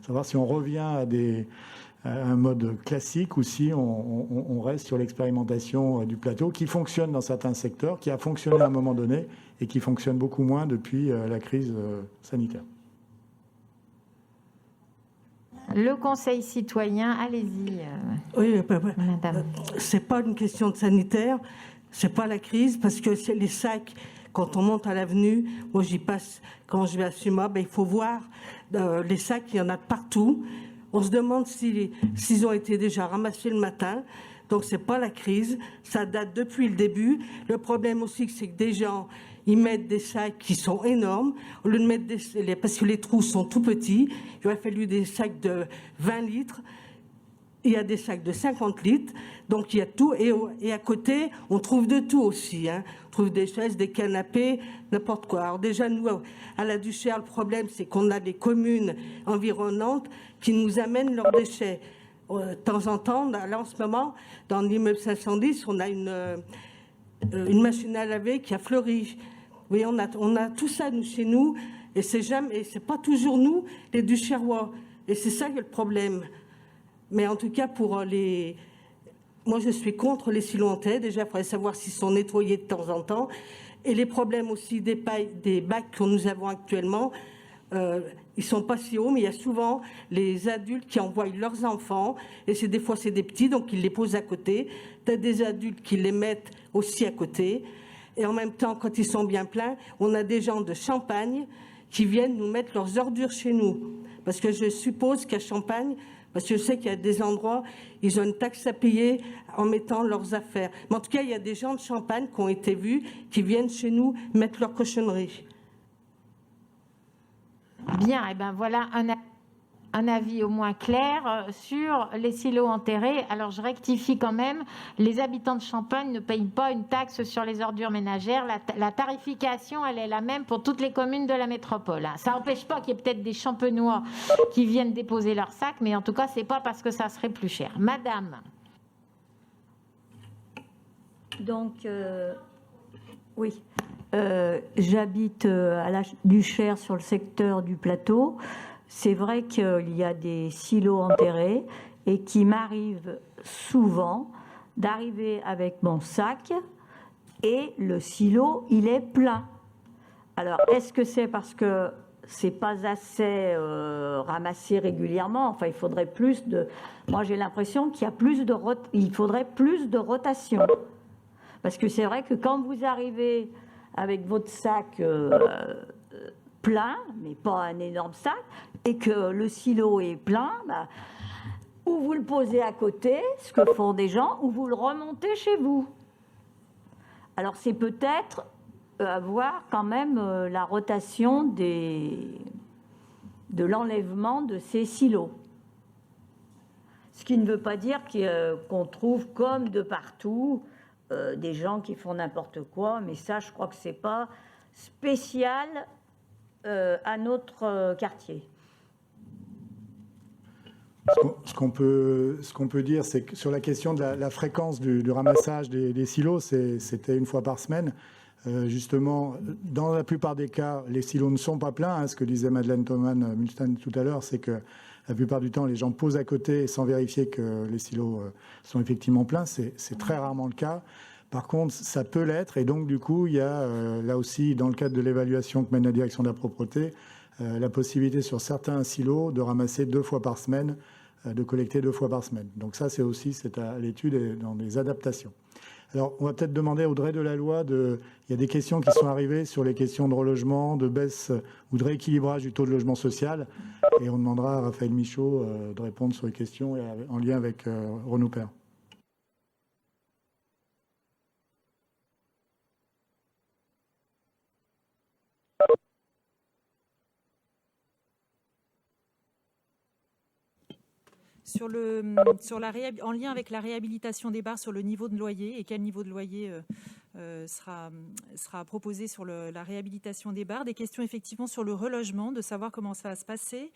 savoir si on revient à un mode classique ou si on reste sur l'expérimentation du plateau qui fonctionne dans certains secteurs, qui a fonctionné à un moment donné et qui fonctionne beaucoup moins depuis la crise sanitaire. Le Conseil citoyen, allez-y. Oui, madame. C'est pas une question de sanitaire, c'est pas la crise, parce que c'est les sacs, quand on monte à l'avenue, moi j'y passe quand je vais à Suma, il faut voir les sacs, il y en a partout. On se demande s'ils ont été déjà ramassés le matin. Donc c'est pas la crise, ça date depuis le début. Le problème aussi, c'est que des gens, ils mettent des sacs qui sont énormes, au lieu de mettre parce que les trous sont tout petits. Il aurait fallu des sacs de 20 litres. Il y a des sacs de 50 litres, donc il y a tout. Et à côté, on trouve de tout aussi. On trouve des chaises, des canapés, n'importe quoi. Alors déjà, nous, à la Duchère, le problème, c'est qu'on a des communes environnantes qui nous amènent leurs déchets. De temps en temps, là en ce moment, dans l'immeuble 510, on a une machine à laver qui a fleuri. Oui, on a tout ça chez nous, et c'est pas toujours nous, les Duchérois. Et c'est ça qui est le problème. Mais en tout cas, moi, je suis contre les silos en terre. Déjà, il faudrait savoir s'ils sont nettoyés de temps en temps. Et les problèmes aussi des bacs que nous avons actuellement, ils sont pas si hauts, mais il y a souvent les adultes qui envoient leurs enfants, et des fois c'est des petits, donc ils les posent à côté. T'as des adultes qui les mettent aussi à côté. Et en même temps, quand ils sont bien pleins, on a des gens de Champagne qui viennent nous mettre leurs ordures chez nous. Parce que je suppose qu'à Champagne, parce que je sais qu'il y a des endroits, ils ont une taxe à payer en mettant leurs affaires. Mais en tout cas, il y a des gens de Champagne qui ont été vus, qui viennent chez nous mettre leurs cochonneries. Bien, et ben voilà un avis au moins clair sur les silos enterrés. Alors je rectifie quand même, les habitants de Champagne ne payent pas une taxe sur les ordures ménagères. La tarification, elle est la même pour toutes les communes de la métropole. Ça n'empêche pas qu'il y ait peut-être des Champenois qui viennent déposer leurs sacs, mais en tout cas, c'est pas parce que ça serait plus cher. Madame. Donc, oui. J'habite à la Duchère sur le secteur du plateau. C'est vrai qu'il y a des silos enterrés et qu'il m'arrive souvent d'arriver avec mon sac et le silo, il est plein. Alors, est-ce que c'est parce que c'est pas assez ramassé régulièrement? Enfin, il faudrait plus de... Moi, j'ai l'impression qu'il y a il faudrait plus de rotation. Parce que c'est vrai que quand vous arrivez avec votre sac plein, mais pas un énorme sac, et que le silo est plein, ou vous le posez à côté, ce que font des gens, ou vous le remontez chez vous. Alors c'est peut-être avoir quand même la rotation de l'enlèvement de ces silos. Ce qui ne veut pas dire qu'on trouve comme de partout des gens qui font n'importe quoi, mais ça, je crois que c'est pas spécial à notre quartier. Ce qu'on peut dire, c'est que sur la question de la fréquence du ramassage des silos, c'était une fois par semaine. Justement, dans la plupart des cas, les silos ne sont pas pleins. Ce que disait Madeleine Thoman-Mulstein tout à l'heure, c'est que la plupart du temps, les gens posent à côté sans vérifier que les silos sont effectivement pleins. C'est très rarement le cas. Par contre, ça peut l'être. Et donc, du coup, il y a là aussi, dans le cadre de l'évaluation que mène la direction de la propreté, la possibilité sur certains silos de ramasser 2 fois par semaine, de collecter 2 fois par semaine. Donc ça, c'est à l'étude et dans des adaptations. Alors, on va peut-être demander à Audrey Delalloy il y a des questions qui sont arrivées sur les questions de relogement, de baisse ou de rééquilibrage du taux de logement social. Et on demandera à Raphaël Michaud de répondre sur les questions en lien avec Renaud Père. en lien avec la réhabilitation des bars sur le niveau de loyer et quel niveau de loyer sera proposé sur la réhabilitation des bars. Des questions effectivement sur le relogement, de savoir comment ça va se passer.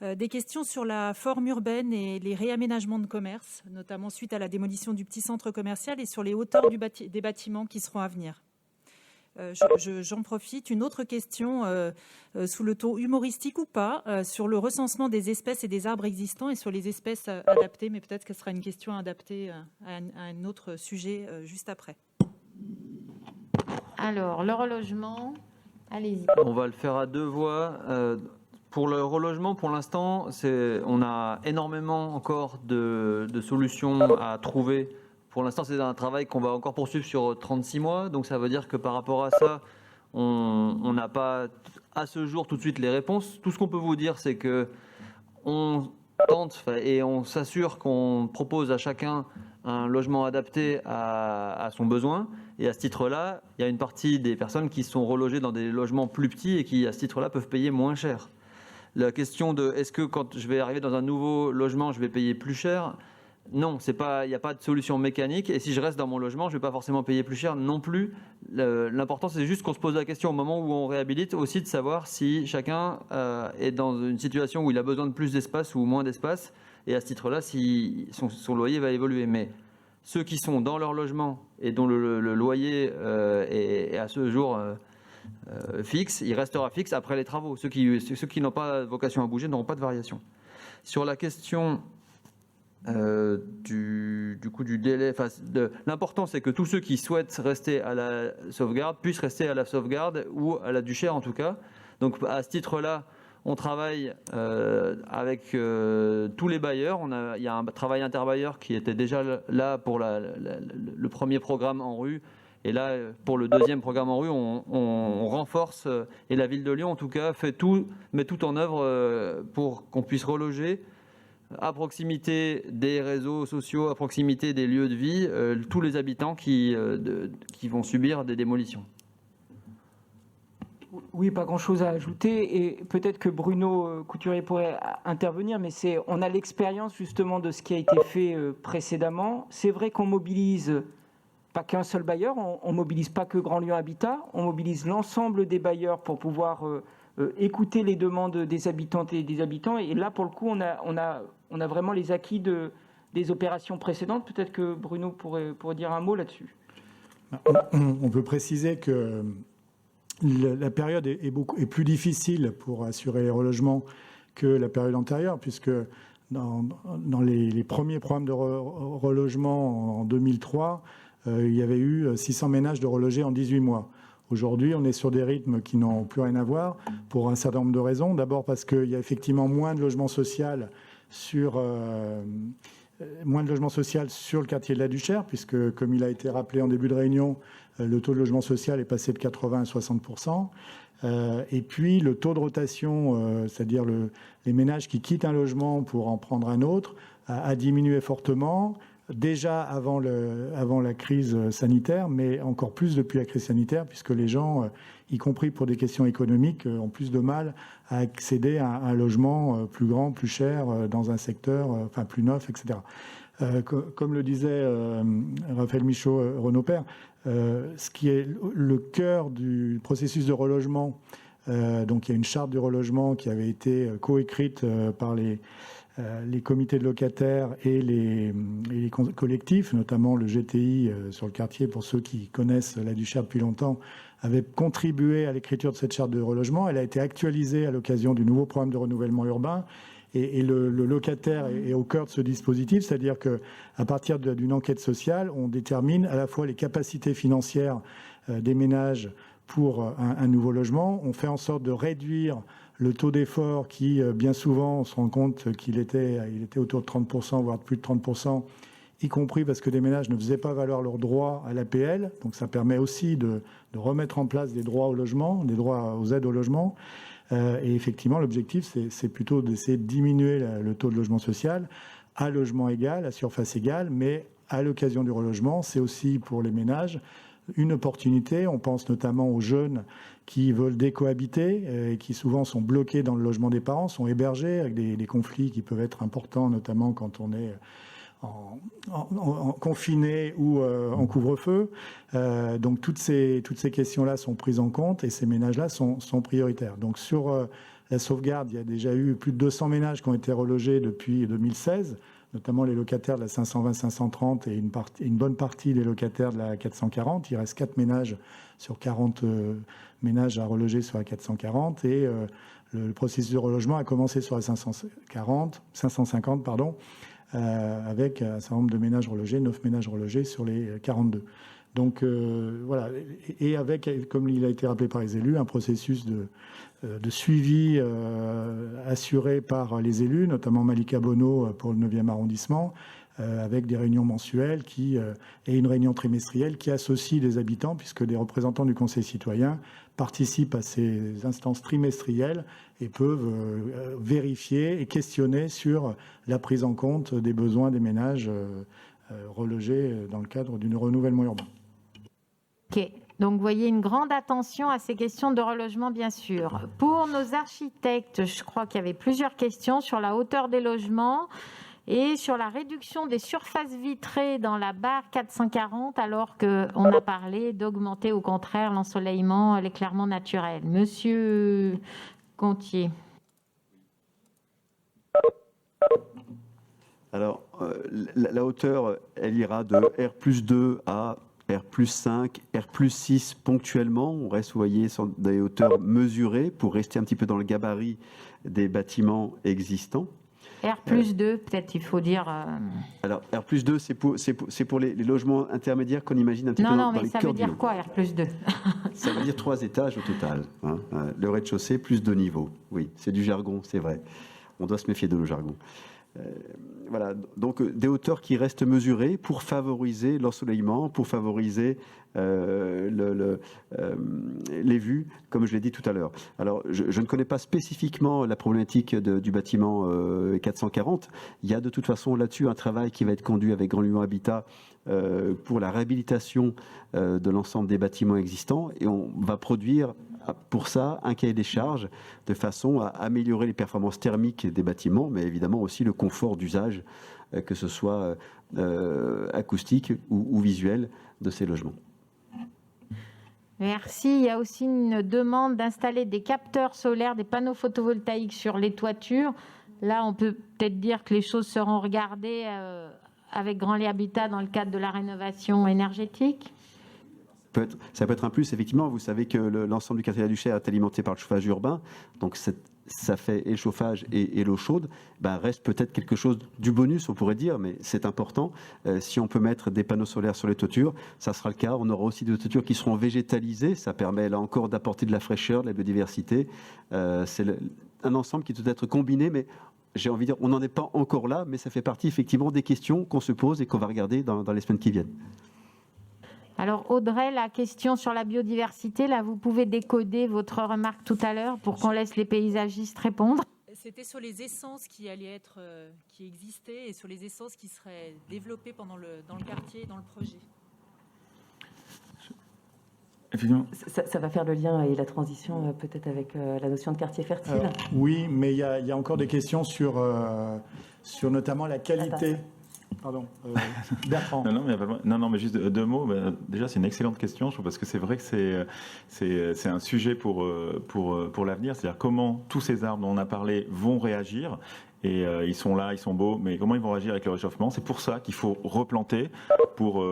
Des questions sur la forme urbaine et les réaménagements de commerce, notamment suite à la démolition du petit centre commercial et sur les hauteurs des bâtiments qui seront à venir. J'en profite. Une autre question, sous le ton humoristique ou pas, sur le recensement des espèces et des arbres existants et sur les espèces adaptées, mais peut-être que ce sera une question adaptée à un autre sujet juste après. Alors, le relogement, allez-y. On va le faire à deux voix. Pour le relogement, pour l'instant, on a énormément encore de solutions à trouver. Pour l'instant, c'est un travail qu'on va encore poursuivre sur 36 mois. Donc, ça veut dire que par rapport à ça, on n'a pas à ce jour tout de suite les réponses. Tout ce qu'on peut vous dire, c'est qu'on tente et on s'assure qu'on propose à chacun un logement adapté à son besoin. Et à ce titre-là, il y a une partie des personnes qui sont relogées dans des logements plus petits et qui, à ce titre-là, peuvent payer moins cher. La question de est-ce que quand je vais arriver dans un nouveau logement, je vais payer plus cher ? Non, il n'y a pas de solution mécanique. Et si je reste dans mon logement, je ne vais pas forcément payer plus cher non plus. L'important, c'est juste qu'on se pose la question au moment où on réhabilite, aussi de savoir si chacun est dans une situation où il a besoin de plus d'espace ou moins d'espace. Et à ce titre-là, si son loyer va évoluer. Mais ceux qui sont dans leur logement et dont le loyer est à ce jour fixe, il restera fixe après les travaux. Ceux qui n'ont pas vocation à bouger n'auront pas de variation. Sur la question du délai, l'important c'est que tous ceux qui souhaitent rester à la sauvegarde puissent rester à la sauvegarde ou à la Duchère en tout cas. Donc à ce titre-là, on travaille avec tous les bailleurs. Il y a un travail interbailleur qui était déjà là pour le premier programme en rue. Et là, pour le deuxième programme en rue, on renforce, et la ville de Lyon, en tout cas, met tout en œuvre pour qu'on puisse reloger à proximité des réseaux sociaux, à proximité des lieux de vie, tous les habitants qui vont subir des démolitions. Oui, pas grand-chose à ajouter. Et peut-être que Bruno Couturier pourrait intervenir, mais on a l'expérience justement de ce qui a été fait précédemment. C'est vrai qu'on mobilise pas qu'un seul bailleur, on mobilise pas que Grand Lyon Habitat, on mobilise l'ensemble des bailleurs pour pouvoir écouter les demandes des habitantes et des habitants. Et là, pour le coup, on a vraiment les acquis des opérations précédentes. Peut-être que Bruno pourrait dire un mot là-dessus. On peut préciser que la période est plus difficile pour assurer les relogements que la période antérieure, puisque dans les premiers programmes de relogement en 2003, il y avait eu 600 ménages de relogés en 18 mois. Aujourd'hui, on est sur des rythmes qui n'ont plus rien à voir pour un certain nombre de raisons. D'abord parce qu'il y a effectivement moins de logements sociaux sur le quartier de la Duchère, puisque, comme il a été rappelé en début de réunion, le taux de logement social est passé de 80 à 60%. Et puis, le taux de rotation, c'est-à-dire les ménages qui quittent un logement pour en prendre un autre, a diminué fortement. Déjà avant la crise sanitaire, mais encore plus depuis la crise sanitaire, puisque les gens, y compris pour des questions économiques, ont plus de mal à accéder à un logement plus grand, plus cher, dans un secteur plus neuf, etc. Comme le disait Raphaël Michaud, Renaud Père, ce qui est le cœur du processus de relogement, donc il y a une charte du relogement qui avait été coécrite par les comités de locataires et les collectifs, notamment le GTI sur le quartier, pour ceux qui connaissent la Duchère depuis longtemps, avait contribué à l'écriture de cette charte de relogement. Elle a été actualisée à l'occasion du nouveau programme de renouvellement urbain. Et le locataire est au cœur de ce dispositif, c'est-à-dire qu'à partir d'une enquête sociale, on détermine à la fois les capacités financières des ménages pour un nouveau logement. On fait en sorte de réduire le taux d'effort qui, bien souvent, on se rend compte qu'il était autour de 30%, voire de plus de 30%, y compris parce que des ménages ne faisaient pas valoir leurs droits à l'APL. Donc ça permet aussi de remettre en place des droits au logement, des droits aux aides au logement. Et effectivement, l'objectif, c'est plutôt d'essayer de diminuer le taux de logement social à logement égal, à surface égale, mais à l'occasion du relogement, c'est aussi pour les ménages une opportunité. On pense notamment aux jeunes qui veulent décohabiter et qui souvent sont bloqués dans le logement des parents, sont hébergés avec des conflits qui peuvent être importants, notamment quand on est en confiné ou en couvre-feu. Donc toutes ces questions-là sont prises en compte et ces ménages-là sont prioritaires. Donc sur la sauvegarde, il y a déjà eu plus de 200 ménages qui ont été relogés depuis 2016, notamment les locataires de la 520-530 et une bonne partie des locataires de la 440. Il reste 4 ménages sur 40 ménages à reloger sur la 440 et le processus de relogement a commencé sur la 550, avec un certain nombre de ménages relogés, 9 ménages relogés sur les 42. Donc voilà, et avec, comme il a été rappelé par les élus, un processus de suivi assuré par les élus, notamment Malika Bono pour le 9e arrondissement, avec des réunions mensuelles et une réunion trimestrielle qui associe les habitants, puisque des représentants du Conseil citoyen participent à ces instances trimestrielles et peuvent vérifier et questionner sur la prise en compte des besoins des ménages relogés dans le cadre du renouvellement urbain. Ok, donc vous voyez une grande attention à ces questions de relogement, bien sûr. Pour nos architectes, je crois qu'il y avait plusieurs questions sur la hauteur des logements et sur la réduction des surfaces vitrées dans la barre 440, alors qu'on a parlé d'augmenter au contraire l'ensoleillement, l'éclairement naturel. Monsieur Gontier. Alors, la hauteur, elle ira de R+2 à R+5, R+6 ponctuellement. On reste, vous voyez, sur des hauteurs mesurées pour rester un petit peu dans le gabarit des bâtiments existants. R+2, peut-être il faut dire... Alors, R+2, c'est pour les logements intermédiaires qu'on imagine un petit peu dans les cœurs de l'îlot. Non, mais ça veut dire quoi, R+2? Ça veut dire 3 étages au total. Hein. Le rez-de-chaussée, plus 2 niveaux. Oui, c'est du jargon, c'est vrai. On doit se méfier de nos jargons. Voilà, donc des hauteurs qui restent mesurées pour favoriser l'ensoleillement, pour favoriser les vues, comme je l'ai dit tout à l'heure. Alors, je ne connais pas spécifiquement la problématique du bâtiment 440. Il y a de toute façon là-dessus un travail qui va être conduit avec Grand Lyon Habitat pour la réhabilitation de l'ensemble des bâtiments existants, et on va produire pour ça un cahier des charges de façon à améliorer les performances thermiques des bâtiments, mais évidemment aussi le confort d'usage, que ce soit acoustique ou visuel de ces logements. Merci. Il y a aussi une demande d'installer des capteurs solaires, des panneaux photovoltaïques sur les toitures. Là, on peut peut-être dire que les choses seront regardées avec Grand Lyon Habitat dans le cadre de la rénovation énergétique. Ça peut être un plus, effectivement. Vous savez que l'ensemble du quartier de la Duchère est alimenté par le chauffage urbain, donc ça fait et le chauffage et l'eau chaude. Reste peut-être quelque chose du bonus, on pourrait dire, mais c'est important. Si on peut mettre des panneaux solaires sur les toitures, ça sera le cas. On aura aussi des toitures qui seront végétalisées. Ça permet là encore d'apporter de la fraîcheur, de la biodiversité. C'est un ensemble qui doit être combiné, mais j'ai envie de dire, on n'en est pas encore là, mais ça fait partie effectivement des questions qu'on se pose et qu'on va regarder dans les semaines qui viennent. Alors Audrey, la question sur la biodiversité, là vous pouvez décoder votre remarque tout à l'heure pour qu'on laisse les paysagistes répondre. C'était sur les essences qui existaient et sur les essences qui seraient développées dans le quartier et dans le projet. Ça va faire le lien et la transition peut-être avec la notion de quartier fertile. Oui, mais il y a encore des questions sur notamment la qualité. Pardon, Bertrand. Non, mais juste 2 mots. Déjà, c'est une excellente question, je trouve, parce que c'est vrai que c'est un sujet pour l'avenir, c'est-à-dire comment tous ces arbres dont on a parlé vont réagir. Et ils sont là, ils sont beaux, mais comment ils vont réagir avec le réchauffement? C'est pour ça qu'il faut replanter, pour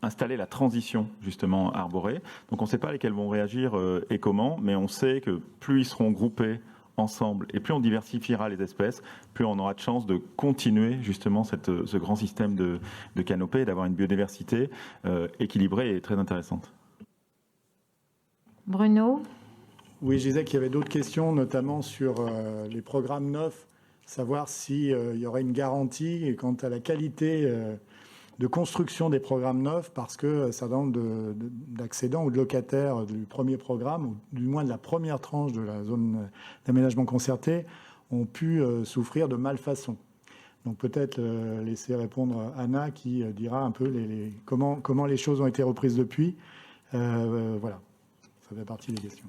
installer la transition justement arborée. Donc on ne sait pas lesquels vont réagir et comment, mais on sait que plus ils seront groupés ensemble et plus on diversifiera les espèces, plus on aura de chance de continuer justement ce grand système de canopée et d'avoir une biodiversité équilibrée et très intéressante. Bruno? Oui, je disais qu'il y avait d'autres questions, notamment sur les programmes neufs, savoir s'il y aurait une garantie quant à la qualité de construction des programmes neufs, parce que ça donne d'accédants ou de locataires du premier programme, ou du moins de la première tranche de la zone d'aménagement concerté, ont pu souffrir de malfaçons. Donc peut-être laisser répondre Anna qui dira un peu comment les choses ont été reprises depuis. Voilà. Ça fait partie des questions.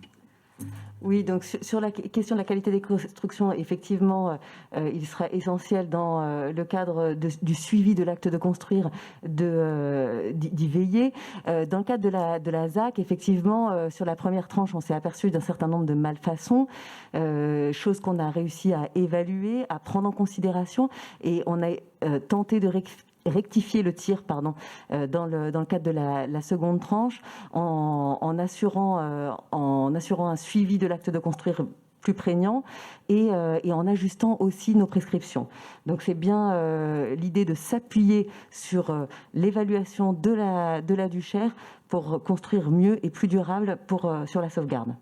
Oui, donc sur la question de la qualité des constructions, effectivement, il sera essentiel dans le cadre du suivi de l'acte de construire d'y veiller. Dans le cadre de la ZAC, effectivement, sur la première tranche, on s'est aperçu d'un certain nombre de malfaçons, choses qu'on a réussi à évaluer, à prendre en considération, et on a tenté de rectifier le tir dans le cadre de la seconde tranche en assurant un suivi de l'acte de construire plus prégnant et en ajustant aussi nos prescriptions. Donc c'est bien l'idée de s'appuyer sur l'évaluation de la Duchère pour construire mieux et plus durable sur la sauvegarde.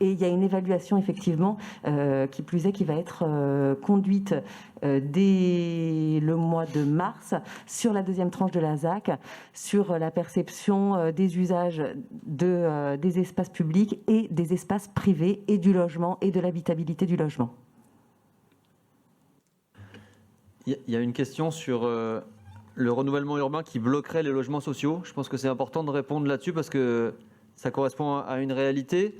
Et il y a une évaluation, effectivement, qui plus est, qui va être conduite dès le mois de mars sur la deuxième tranche de la ZAC, sur la perception des usages des espaces publics et des espaces privés et du logement et de l'habitabilité du logement. Il y a une question sur le renouvellement urbain qui bloquerait les logements sociaux. Je pense que c'est important de répondre là-dessus parce que ça correspond à une réalité.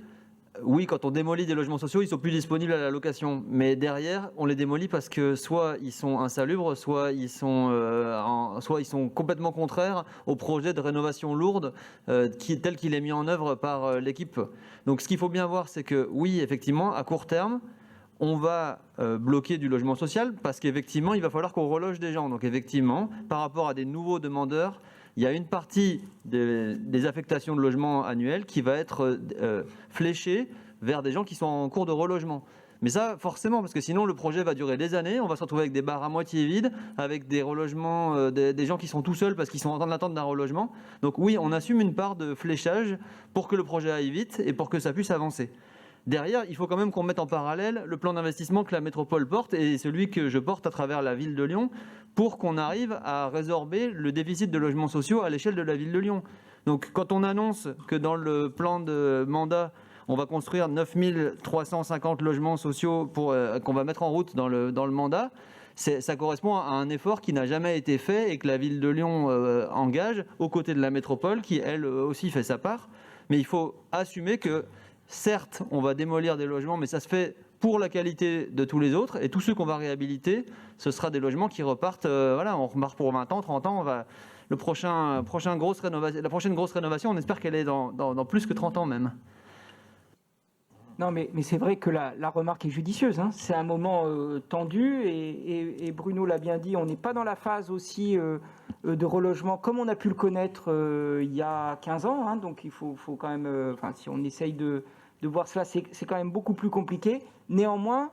Oui, quand on démolit des logements sociaux, ils sont plus disponibles à la location. Mais derrière, on les démolit parce que soit ils sont insalubres, soit ils sont complètement contraires au projet de rénovation lourde tel qu'il est mis en œuvre par l'équipe. Donc ce qu'il faut bien voir, c'est que oui, effectivement, à court terme, on va bloquer du logement social parce qu'effectivement, il va falloir qu'on reloge des gens. Donc effectivement, par rapport à des nouveaux demandeurs, il y a une partie des affectations de logements annuels qui va être fléchée vers des gens qui sont en cours de relogement. Mais ça, forcément, parce que sinon le projet va durer des années, on va se retrouver avec des bars à moitié vides, avec des relogements, des gens qui sont tout seuls parce qu'ils sont en train d'attendre d'un relogement. Donc oui, on assume une part de fléchage pour que le projet aille vite et pour que ça puisse avancer. Derrière, il faut quand même qu'on mette en parallèle le plan d'investissement que la métropole porte et celui que je porte à travers la ville de Lyon pour qu'on arrive à résorber le déficit de logements sociaux à l'échelle de la ville de Lyon. Donc quand on annonce que dans le plan de mandat, on va construire 9350 logements sociaux qu'on va mettre en route dans le mandat, ça correspond à un effort qui n'a jamais été fait et que la ville de Lyon engage aux côtés de la métropole qui, elle aussi, fait sa part. Mais il faut assumer que certes, on va démolir des logements, mais ça se fait pour la qualité de tous les autres. Et tous ceux qu'on va réhabiliter, ce sera des logements qui repartent. On repart pour 20 ans, 30 ans. La prochaine grosse rénovation, on espère qu'elle est dans plus que 30 ans même. Non, mais c'est vrai que la remarque est judicieuse. Hein. C'est un moment tendu et Bruno l'a bien dit, on n'est pas dans la phase aussi de relogement comme on a pu le connaître il y a 15 ans. Hein. Donc il faut quand même, si on essaye de voir cela, c'est quand même beaucoup plus compliqué. Néanmoins,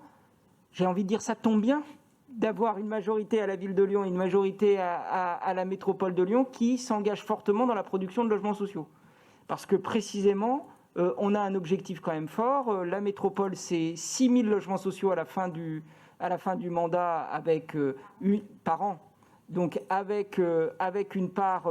j'ai envie de dire, ça tombe bien d'avoir une majorité à la ville de Lyon et une majorité à la métropole de Lyon qui s'engagent fortement dans la production de logements sociaux. Parce que précisément, on a un objectif quand même fort. La métropole, c'est 6 000 logements sociaux à la fin du mandat par an. Donc avec une part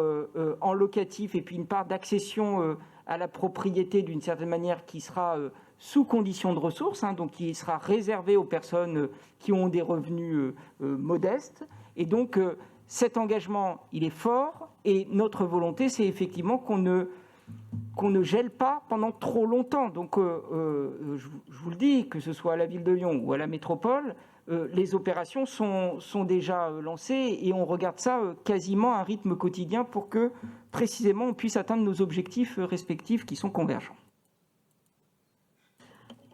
en locatif et puis une part d'accession à la propriété d'une certaine manière qui sera sous condition de ressources, hein, donc qui sera réservée aux personnes qui ont des revenus modestes. Et donc cet engagement, il est fort et notre volonté, c'est effectivement qu'on ne gèle pas pendant trop longtemps. Donc je vous le dis, que ce soit à la ville de Lyon ou à la métropole, les opérations sont déjà lancées et on regarde ça quasiment à un rythme quotidien pour que précisément on puisse atteindre nos objectifs respectifs qui sont convergents.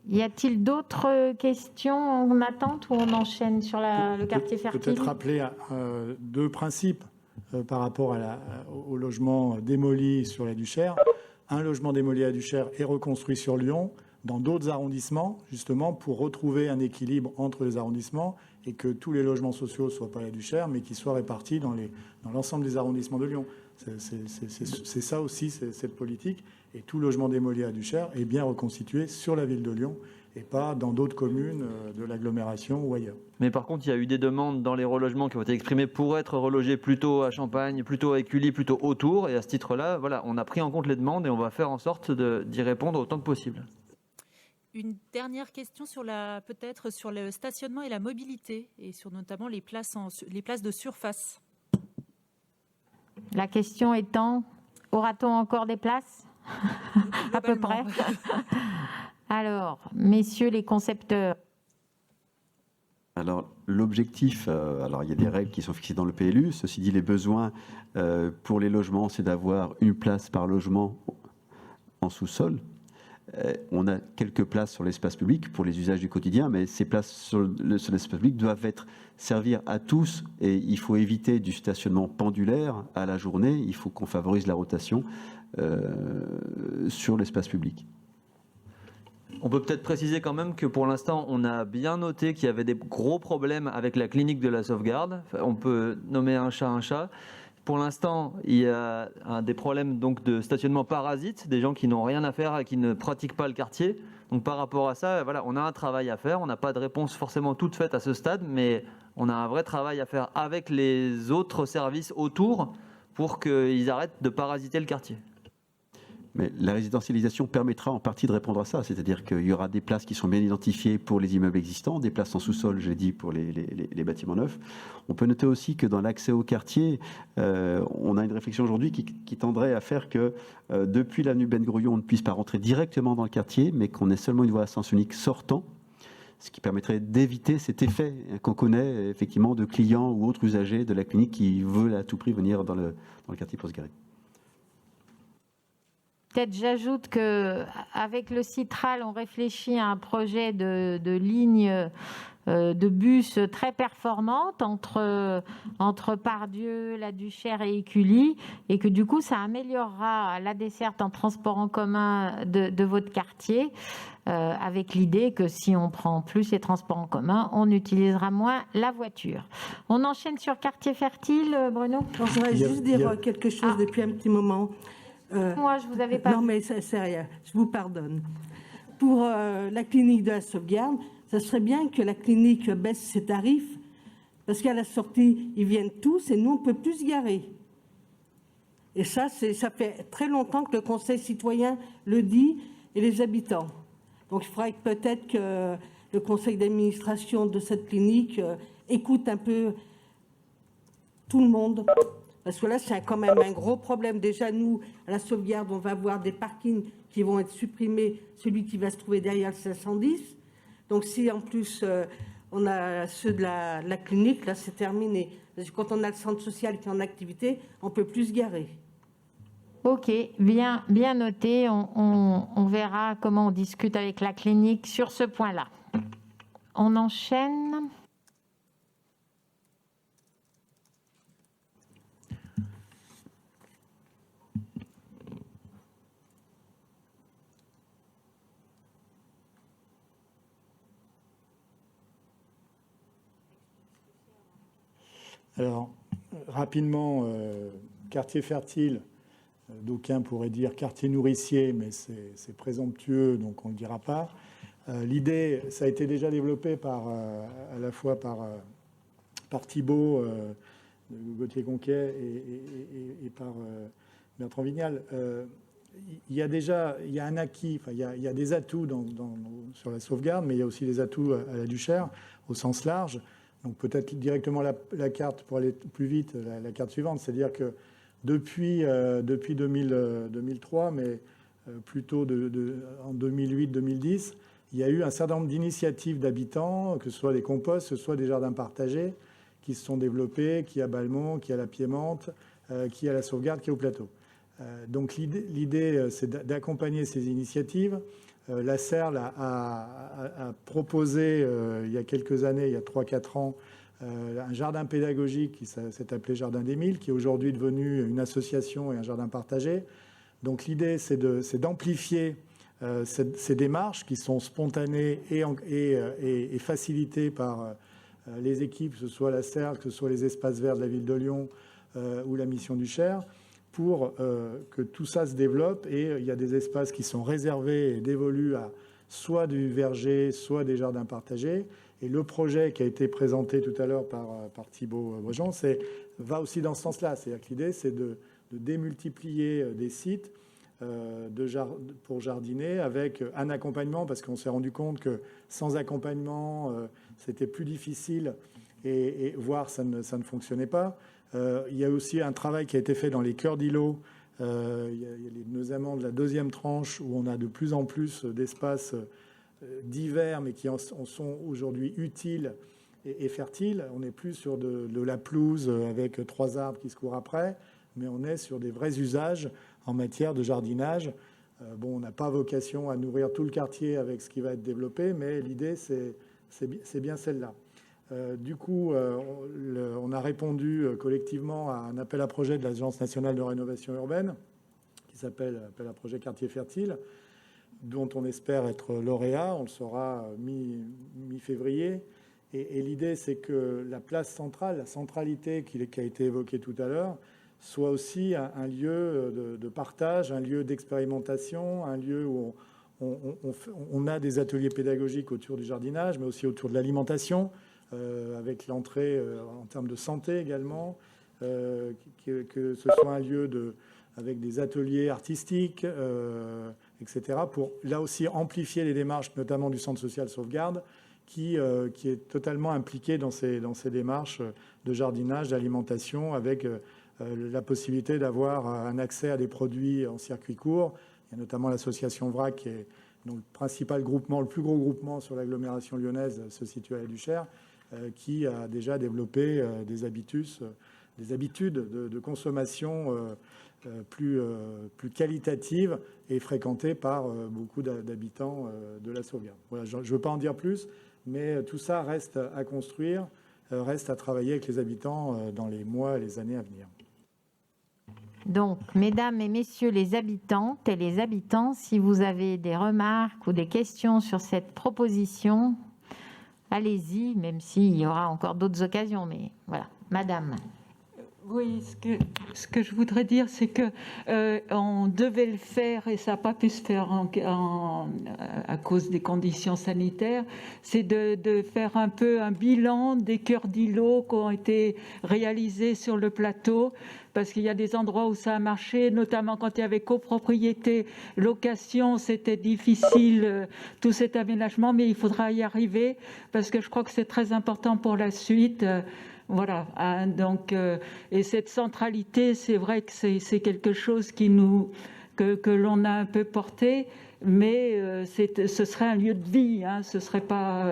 Y a-t-il d'autres questions en attente ou on enchaîne sur le quartier fertile ? Peut-être rappeler deux principes par rapport au logement démoli sur la Duchère. Un logement démoli à la Duchère est reconstruit sur Lyon, dans d'autres arrondissements, justement pour retrouver un équilibre entre les arrondissements et que tous les logements sociaux ne soient pas à la Duchère, mais qu'ils soient répartis dans l'ensemble des arrondissements de Lyon. C'est ça aussi, cette politique. Et tout logement démoli à la Duchère est bien reconstitué sur la ville de Lyon et pas dans d'autres communes de l'agglomération ou ailleurs. Mais par contre, il y a eu des demandes dans les relogements qui ont été exprimées pour être relogés plutôt à Champagne, plutôt à Écully, plutôt autour. Et à ce titre-là, voilà, on a pris en compte les demandes et on va faire en sorte d'y répondre autant que possible. Une dernière question peut-être sur le stationnement et la mobilité, et sur notamment les places de surface. La question étant, aura-t-on encore des places ? à peu près. Alors, messieurs les concepteurs. Alors, l'objectif, alors il y a des règles qui sont fixées dans le PLU. Ceci dit, les besoins pour les logements, c'est d'avoir une place par logement en sous-sol. On a quelques places sur l'espace public pour les usages du quotidien, mais ces places sur l'espace public doivent servir à tous et il faut éviter du stationnement pendulaire à la journée. Il faut qu'on favorise la rotation sur l'espace public. On peut peut-être préciser quand même que pour l'instant, on a bien noté qu'il y avait des gros problèmes avec la clinique de la sauvegarde. On peut nommer un chat un chat. Pour l'instant, il y a des problèmes donc de stationnement parasite, des gens qui n'ont rien à faire et qui ne pratiquent pas le quartier. Donc par rapport à ça, voilà, on a un travail à faire. On n'a pas de réponse forcément toute faite à ce stade, mais on a un vrai travail à faire avec les autres services autour pour qu'ils arrêtent de parasiter le quartier. Mais la résidentialisation permettra en partie de répondre à ça, c'est-à-dire qu'il y aura des places qui sont bien identifiées pour les immeubles existants, des places en sous-sol, j'ai dit, pour les bâtiments neufs. On peut noter aussi que dans l'accès au quartier, on a une réflexion aujourd'hui qui tendrait à faire que depuis l'avenue Ben Gurion, on ne puisse pas rentrer directement dans le quartier, mais qu'on ait seulement une voie à sens unique sortant, ce qui permettrait d'éviter cet effet qu'on connaît effectivement de clients ou autres usagers de la clinique qui veulent à tout prix venir dans le quartier pour se garer. Peut-être j'ajoute qu'avec le Citral, on réfléchit à un projet de ligne de bus très performante entre Pardieu, La Duchère et Écully, et que du coup, ça améliorera la desserte en transport en commun de votre quartier, avec l'idée que si on prend plus les transports en commun, on utilisera moins la voiture. On enchaîne sur Quartier Fertile, Bruno ? Je voudrais juste dire quelque chose depuis un petit moment. Moi, je vous avais pas. Non, mais c'est rien, je vous pardonne. Pour la clinique de la sauvegarde, ça serait bien que la clinique baisse ses tarifs, parce qu'à la sortie, ils viennent tous et nous, on ne peut plus se garer. Et ça fait très longtemps que le Conseil citoyen le dit et les habitants. Donc, il faudrait peut-être que le conseil d'administration de cette clinique écoute un peu tout le monde. Parce que là, c'est quand même un gros problème. Déjà, nous, à la sauvegarde, on va avoir des parkings qui vont être supprimés, celui qui va se trouver derrière le 510. Donc, si en plus, on a ceux de la clinique, là, c'est terminé. Parce que quand on a le centre social qui est en activité, on ne peut plus se garer. Ok, bien noté. On verra comment on discute avec la clinique sur ce point-là. On enchaîne. Alors, rapidement, quartier fertile, d'aucuns pourraient dire quartier nourricier, mais c'est présomptueux, donc on ne le dira pas. L'idée, ça a été déjà développé à la fois par Thibault, Gauthier-Conquet et par Bertrand Vignal. Il y a un acquis, enfin, il y a des atouts sur la sauvegarde, mais il y a aussi des atouts à la Duchère, au sens large. Donc peut-être directement la carte, pour aller plus vite, la carte suivante, c'est-à-dire que depuis 2003, mais plutôt en 2008-2010, il y a eu un certain nombre d'initiatives d'habitants, que ce soit des composts, que ce soit des jardins partagés, qui se sont développés, qui à Balmont, qui à la Piémonte, qui à la sauvegarde, qui au plateau. Donc l'idée, c'est d'accompagner ces initiatives. La CERL a proposé, il y a quelques années, il y a 3-4 ans, un jardin pédagogique qui s'est appelé Jardin des Milles, qui est aujourd'hui devenu une association et un jardin partagé. Donc l'idée, c'est d'amplifier ces démarches qui sont spontanées et facilitées par les équipes, que ce soit la CERL, que ce soit les espaces verts de la ville de Lyon ou la mission du Cher, pour que tout ça se développe. Et il y a des espaces qui sont réservés et dévolus à soit du verger, soit des jardins partagés. Et le projet qui a été présenté tout à l'heure par Thibault Brejean va aussi dans ce sens-là. C'est-à-dire que l'idée, c'est de démultiplier des sites pour jardiner avec un accompagnement, parce qu'on s'est rendu compte que sans accompagnement, c'était plus difficile et voire ça ne fonctionnait pas. Il y a aussi un travail qui a été fait dans les cœurs d'îlots Il y a notamment de la deuxième tranche où on a de plus en plus d'espaces divers, mais qui en sont aujourd'hui utiles et fertiles. On n'est plus sur de la pelouse avec 3 arbres qui se courent après, mais on est sur des vrais usages en matière de jardinage. On n'a pas vocation à nourrir tout le quartier avec ce qui va être développé, mais l'idée, c'est bien celle-là. Du coup, on a répondu collectivement à un appel à projet de l'Agence nationale de rénovation urbaine qui s'appelle appel à projet Quartier fertile, dont on espère être lauréat. On le saura mi-février. Et l'idée, c'est que la place centrale, la centralité qui a été évoquée tout à l'heure, soit aussi un lieu de partage, un lieu d'expérimentation, un lieu où on a des ateliers pédagogiques autour du jardinage, mais aussi autour de l'alimentation, avec l'entrée en termes de santé également, que ce soit un lieu avec des ateliers artistiques, etc., pour là aussi amplifier les démarches, notamment du Centre social sauvegarde, qui est totalement impliqué dans ces démarches de jardinage, d'alimentation, avec la possibilité d'avoir un accès à des produits en circuit court. Il y a notamment l'association VRAC, qui est donc le principal groupement, le plus gros groupement sur l'agglomération lyonnaise, se situe à la Duchère, qui a déjà développé des habitudes de consommation plus qualitatives et fréquentées par beaucoup d'habitants de la Sauvegarde. Voilà, je ne veux pas en dire plus, mais tout ça reste à construire, reste à travailler avec les habitants dans les mois et les années à venir. Donc, mesdames et messieurs les habitantes et les habitants, si vous avez des remarques ou des questions sur cette proposition, allez-y, même s'il y aura encore d'autres occasions. Mais voilà, madame. Oui, ce que je voudrais dire, c'est que on devait le faire et ça n'a pas pu se faire à cause des conditions sanitaires. C'est de faire un peu un bilan des cœurs d'îlots qui ont été réalisés sur le plateau, parce qu'il y a des endroits où ça a marché, notamment quand il y avait copropriété, location, c'était difficile, tout cet aménagement, mais il faudra y arriver, parce que je crois que c'est très important pour la suite. Voilà, donc, et cette centralité, c'est vrai que c'est quelque chose que l'on a un peu porté, mais ce serait un lieu de vie, ce serait pas...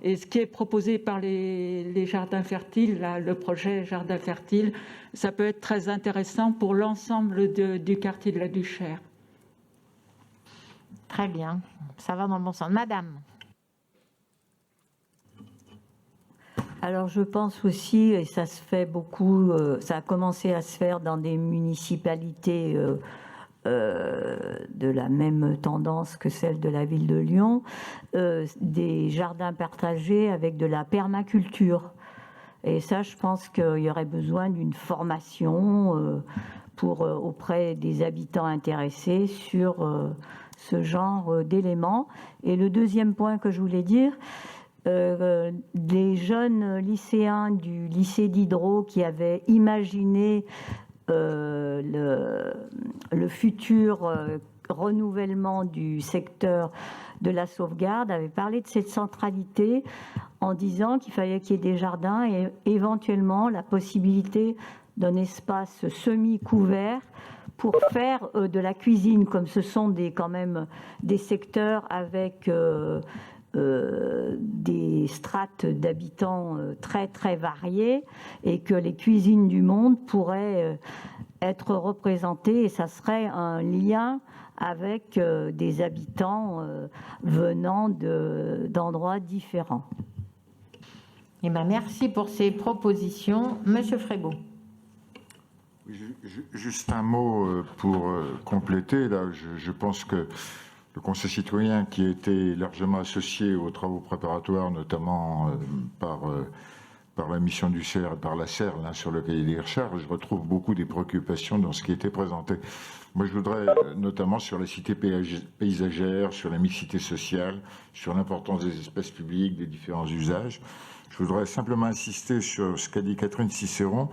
et ce qui est proposé par les jardins fertiles, là, le projet Jardin fertile, ça peut être très intéressant pour l'ensemble du quartier de la Duchère. Très bien, ça va dans le bon sens. Madame. Alors je pense aussi, et ça se fait beaucoup, ça a commencé à se faire dans des municipalités de la même tendance que celle de la ville de Lyon, des jardins partagés avec de la permaculture. Et ça, je pense qu'il y aurait besoin d'une formation auprès des habitants intéressés sur ce genre d'éléments. Et le deuxième point que je voulais dire, des jeunes lycéens du lycée d'Hydro qui avaient imaginé le futur renouvellement du secteur de la sauvegarde avaient parlé de cette centralité en disant qu'il fallait qu'il y ait des jardins et éventuellement la possibilité d'un espace semi-couvert pour faire de la cuisine, comme ce sont quand même des secteurs avec des strates d'habitants très très variées, et que les cuisines du monde pourraient être représentées, et ça serait un lien avec des habitants venant d'endroits différents. Eh ben, merci pour ces propositions. Monsieur Frébault. Juste un mot pour compléter. Là, je pense que le Conseil citoyen, qui a été largement associé aux travaux préparatoires, notamment par la mission du CER et par la CER, sur le cahier des charges, je retrouve beaucoup des préoccupations dans ce qui a été présenté. Moi, je voudrais, notamment sur la cité paysagère, sur la mixité sociale, sur l'importance des espaces publics, des différents usages, je voudrais simplement insister sur ce qu'a dit Catherine Cicéron.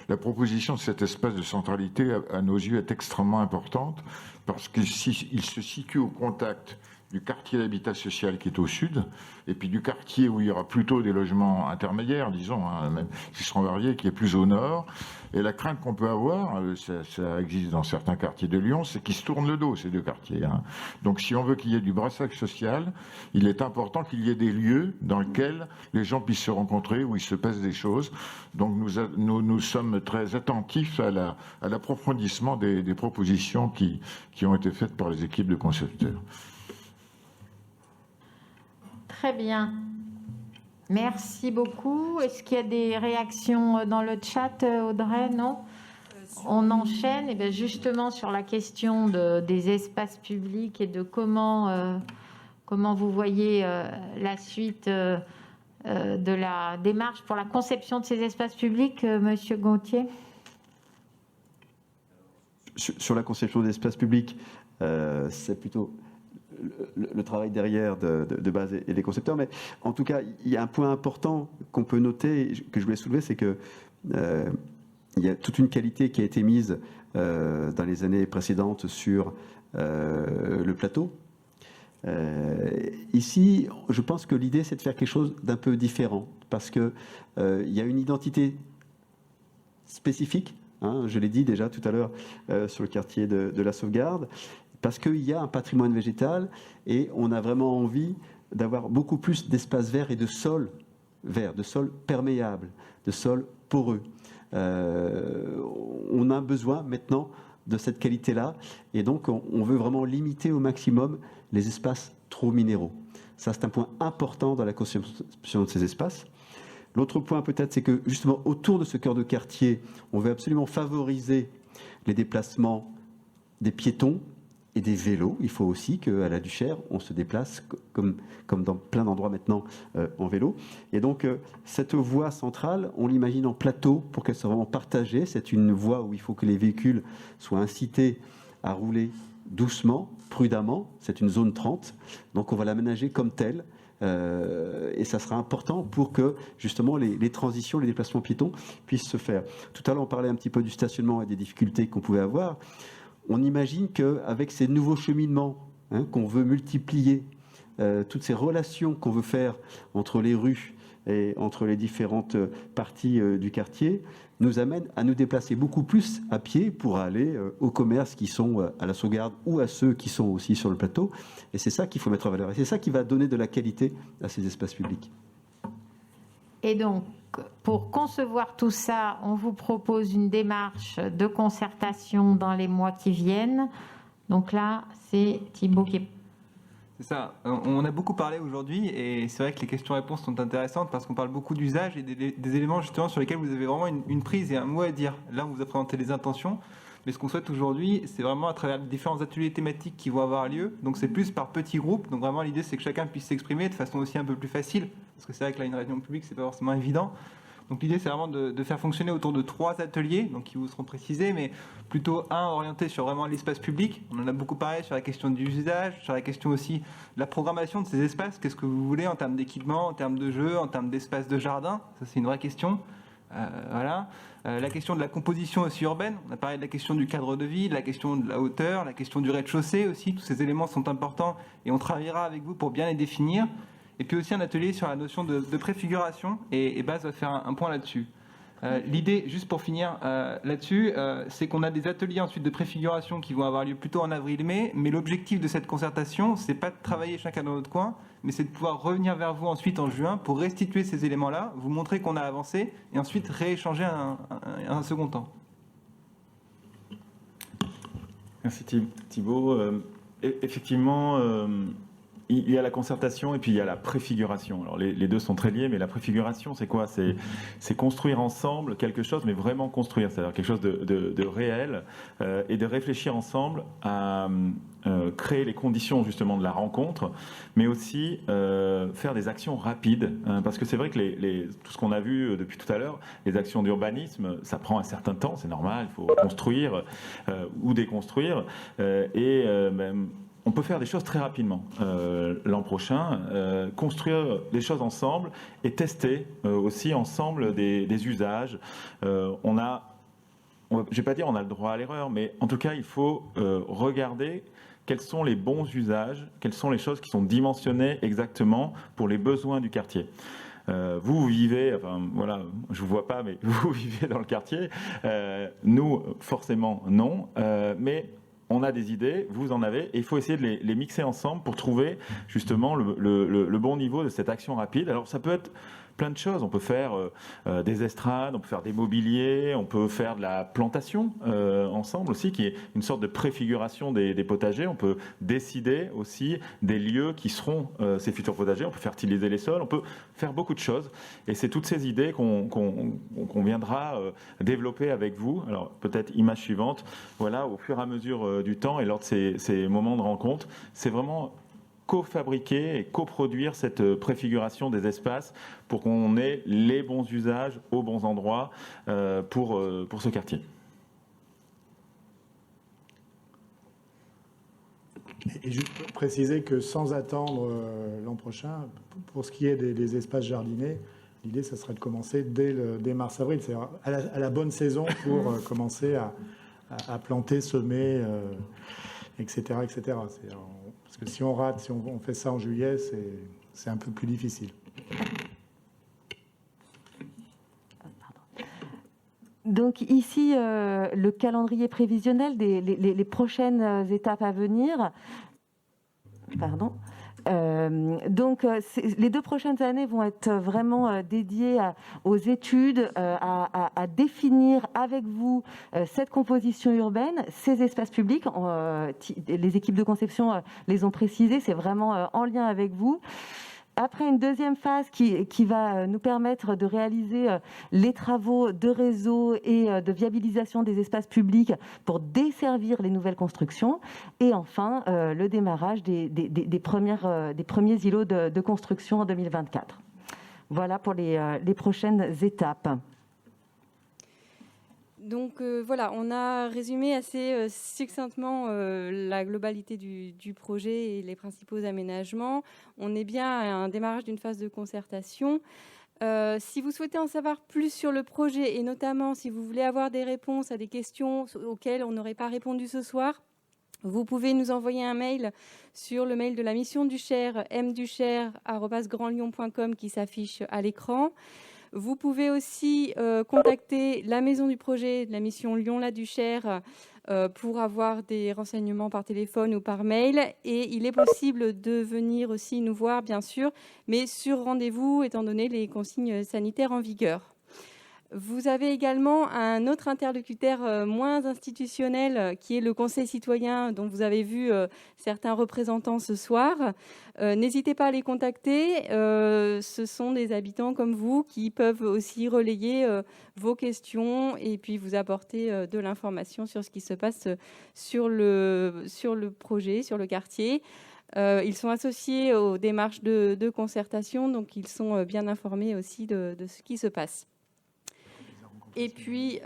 La proposition de cet espace de centralité, à nos yeux, est extrêmement importante parce qu'il se situe au contact du quartier d'habitat social qui est au sud, et puis du quartier où il y aura plutôt des logements intermédiaires, disons, même qui seront variés, qui est plus au nord. Et la crainte qu'on peut avoir, ça existe dans certains quartiers de Lyon, c'est qu'ils se tournent le dos, ces deux quartiers. Donc si on veut qu'il y ait du brassage social, il est important qu'il y ait des lieux dans lesquels les gens puissent se rencontrer, où il se passe des choses. Donc nous sommes très attentifs à l'approfondissement des propositions qui ont été faites par les équipes de concepteurs. Très bien. Merci beaucoup. Est-ce qu'il y a des réactions dans le chat, Audrey? Non? On enchaîne. Et bien justement sur la question des espaces publics et de comment vous voyez la suite de la démarche pour la conception de ces espaces publics, Monsieur Gontier? Sur la conception des espaces publics, c'est plutôt le travail derrière de base et des concepteurs. Mais en tout cas, il y a un point important qu'on peut noter, que je voulais soulever, c'est que il y a toute une qualité qui a été mise dans les années précédentes sur le plateau. Ici, je pense que l'idée, c'est de faire quelque chose d'un peu différent, parce qu'il y a une identité spécifique, je l'ai dit déjà tout à l'heure, sur le quartier de la Sauvegarde, parce qu'il y a un patrimoine végétal et on a vraiment envie d'avoir beaucoup plus d'espaces verts et de sols verts, de sols perméables, de sols poreux. On a besoin maintenant de cette qualité-là et donc on veut vraiment limiter au maximum les espaces trop minéraux. Ça, c'est un point important dans la conception de ces espaces. L'autre point peut-être, c'est que justement autour de ce cœur de quartier, on veut absolument favoriser les déplacements des piétons et des vélos. Il faut aussi qu'à la Duchère, on se déplace comme dans plein d'endroits maintenant en vélo. Et donc, cette voie centrale, on l'imagine en plateau pour qu'elle soit vraiment partagée. C'est une voie où il faut que les véhicules soient incités à rouler doucement, prudemment. C'est une zone 30. Donc, on va l'aménager comme telle. Et ça sera important pour que justement les transitions, les déplacements piétons puissent se faire. Tout à l'heure, on parlait un petit peu du stationnement et des difficultés qu'on pouvait avoir. On imagine qu'avec ces nouveaux cheminements qu'on veut multiplier, toutes ces relations qu'on veut faire entre les rues et entre les différentes parties du quartier, nous amène à nous déplacer beaucoup plus à pied pour aller aux commerces qui sont à la Sauvegarde ou à ceux qui sont aussi sur le plateau. Et c'est ça qu'il faut mettre en valeur. Et c'est ça qui va donner de la qualité à ces espaces publics. Et donc, pour concevoir tout ça, on vous propose une démarche de concertation dans les mois qui viennent. Donc là, c'est Thibaut qui est... C'est ça. On a beaucoup parlé aujourd'hui et c'est vrai que les questions-réponses sont intéressantes parce qu'on parle beaucoup d'usage et des éléments justement sur lesquels vous avez vraiment une prise et un mot à dire. Là, on vous a présenté les intentions, mais ce qu'on souhaite aujourd'hui, c'est vraiment à travers les différents ateliers thématiques qui vont avoir lieu. Donc c'est plus par petits groupes. Donc vraiment, l'idée, c'est que chacun puisse s'exprimer de façon aussi un peu plus facile parce que c'est vrai que là, une réunion publique, c'est pas forcément évident. Donc l'idée, c'est vraiment de faire fonctionner autour de 3 ateliers, donc qui vous seront précisés, mais plutôt un orienté sur vraiment l'espace public. On en a beaucoup parlé sur la question du usage, sur la question aussi de la programmation de ces espaces. Qu'est-ce que vous voulez en termes d'équipement, en termes de jeux, en termes d'espace de jardin? Ça, c'est une vraie question. Voilà. La question de la composition aussi urbaine. On a parlé de la question du cadre de vie, de la question de la hauteur, la question du rez-de-chaussée aussi. Tous ces éléments sont importants et on travaillera avec vous pour bien les définir. Et puis aussi un atelier sur la notion de préfiguration, et Baz va faire un point là-dessus. L'idée, juste pour finir là-dessus, c'est qu'on a des ateliers ensuite de préfiguration qui vont avoir lieu plutôt en avril-mai, mais l'objectif de cette concertation, c'est pas de travailler chacun dans notre coin, mais c'est de pouvoir revenir vers vous ensuite en juin pour restituer ces éléments-là, vous montrer qu'on a avancé, et ensuite rééchanger un second temps. Merci Thibaut. Effectivement, il y a la concertation et puis il y a la préfiguration. Alors les deux sont très liés, mais la préfiguration, c'est quoi? C'est construire ensemble quelque chose, mais vraiment construire, c'est-à-dire quelque chose de réel et de réfléchir ensemble à créer les conditions justement de la rencontre, mais aussi faire des actions rapides, parce que c'est vrai que tout ce qu'on a vu depuis tout à l'heure, les actions d'urbanisme, ça prend un certain temps, c'est normal, il faut construire ou déconstruire, on peut faire des choses très rapidement l'an prochain, construire des choses ensemble et tester aussi ensemble des usages. Je ne vais pas dire on a le droit à l'erreur, mais en tout cas, il faut regarder quels sont les bons usages, quelles sont les choses qui sont dimensionnées exactement pour les besoins du quartier. Vous vivez, enfin voilà, je vous vois pas, mais vous vivez dans le quartier. Nous, forcément, non. Mais on a des idées, vous en avez, et il faut essayer de les mixer ensemble pour trouver justement le bon niveau de cette action rapide. Alors ça peut être plein de choses. On peut faire des estrades, on peut faire des mobiliers, on peut faire de la plantation ensemble aussi, qui est une sorte de préfiguration des potagers. On peut décider aussi des lieux qui seront ces futurs potagers. On peut fertiliser les sols, on peut faire beaucoup de choses. Et c'est toutes ces idées qu'on viendra développer avec vous. Alors peut-être image suivante. Voilà, au fur et à mesure du temps et lors de ces moments de rencontre, c'est vraiment co-fabriquer et coproduire cette préfiguration des espaces pour qu'on ait les bons usages aux bons endroits pour ce quartier. Et juste pour préciser que sans attendre l'an prochain, pour ce qui est des espaces jardinés, l'idée, ça serait de commencer dès mars-avril, c'est-à-dire à la bonne saison pour commencer à planter, semer, etc. etc. Parce que si on rate, si on fait ça en juillet, c'est un peu plus difficile. Donc ici, le calendrier prévisionnel des les prochaines étapes à venir. Pardon. Donc, les 2 prochaines années vont être vraiment dédiées aux études, à définir avec vous cette composition urbaine, ces espaces publics. Les équipes de conception les ont précisés, c'est vraiment en lien avec vous. Après, une deuxième phase qui va nous permettre de réaliser les travaux de réseau et de viabilisation des espaces publics pour desservir les nouvelles constructions. Et enfin, le démarrage des premiers îlots de construction en 2024. Voilà pour les prochaines étapes. Donc voilà, on a résumé assez succinctement la globalité du projet et les principaux aménagements. On est bien à un démarrage d'une phase de concertation. Si vous souhaitez en savoir plus sur le projet et notamment si vous voulez avoir des réponses à des questions auxquelles on n'aurait pas répondu ce soir, vous pouvez nous envoyer un mail sur le mail de la mission du Cher, mducher@grandlyon.com qui s'affiche à l'écran. Vous pouvez aussi contacter la maison du projet de la mission Lyon-La-Duchère pour avoir des renseignements par téléphone ou par mail. Et il est possible de venir aussi nous voir, bien sûr, mais sur rendez-vous, étant donné les consignes sanitaires en vigueur. Vous avez également un autre interlocuteur moins institutionnel qui est le Conseil citoyen dont vous avez vu certains représentants ce soir. N'hésitez pas à les contacter. Ce sont des habitants comme vous qui peuvent aussi relayer vos questions et puis vous apporter de l'information sur ce qui se passe sur le projet, sur le quartier. Ils sont associés aux démarches de concertation, donc ils sont bien informés aussi de ce qui se passe. Et puis,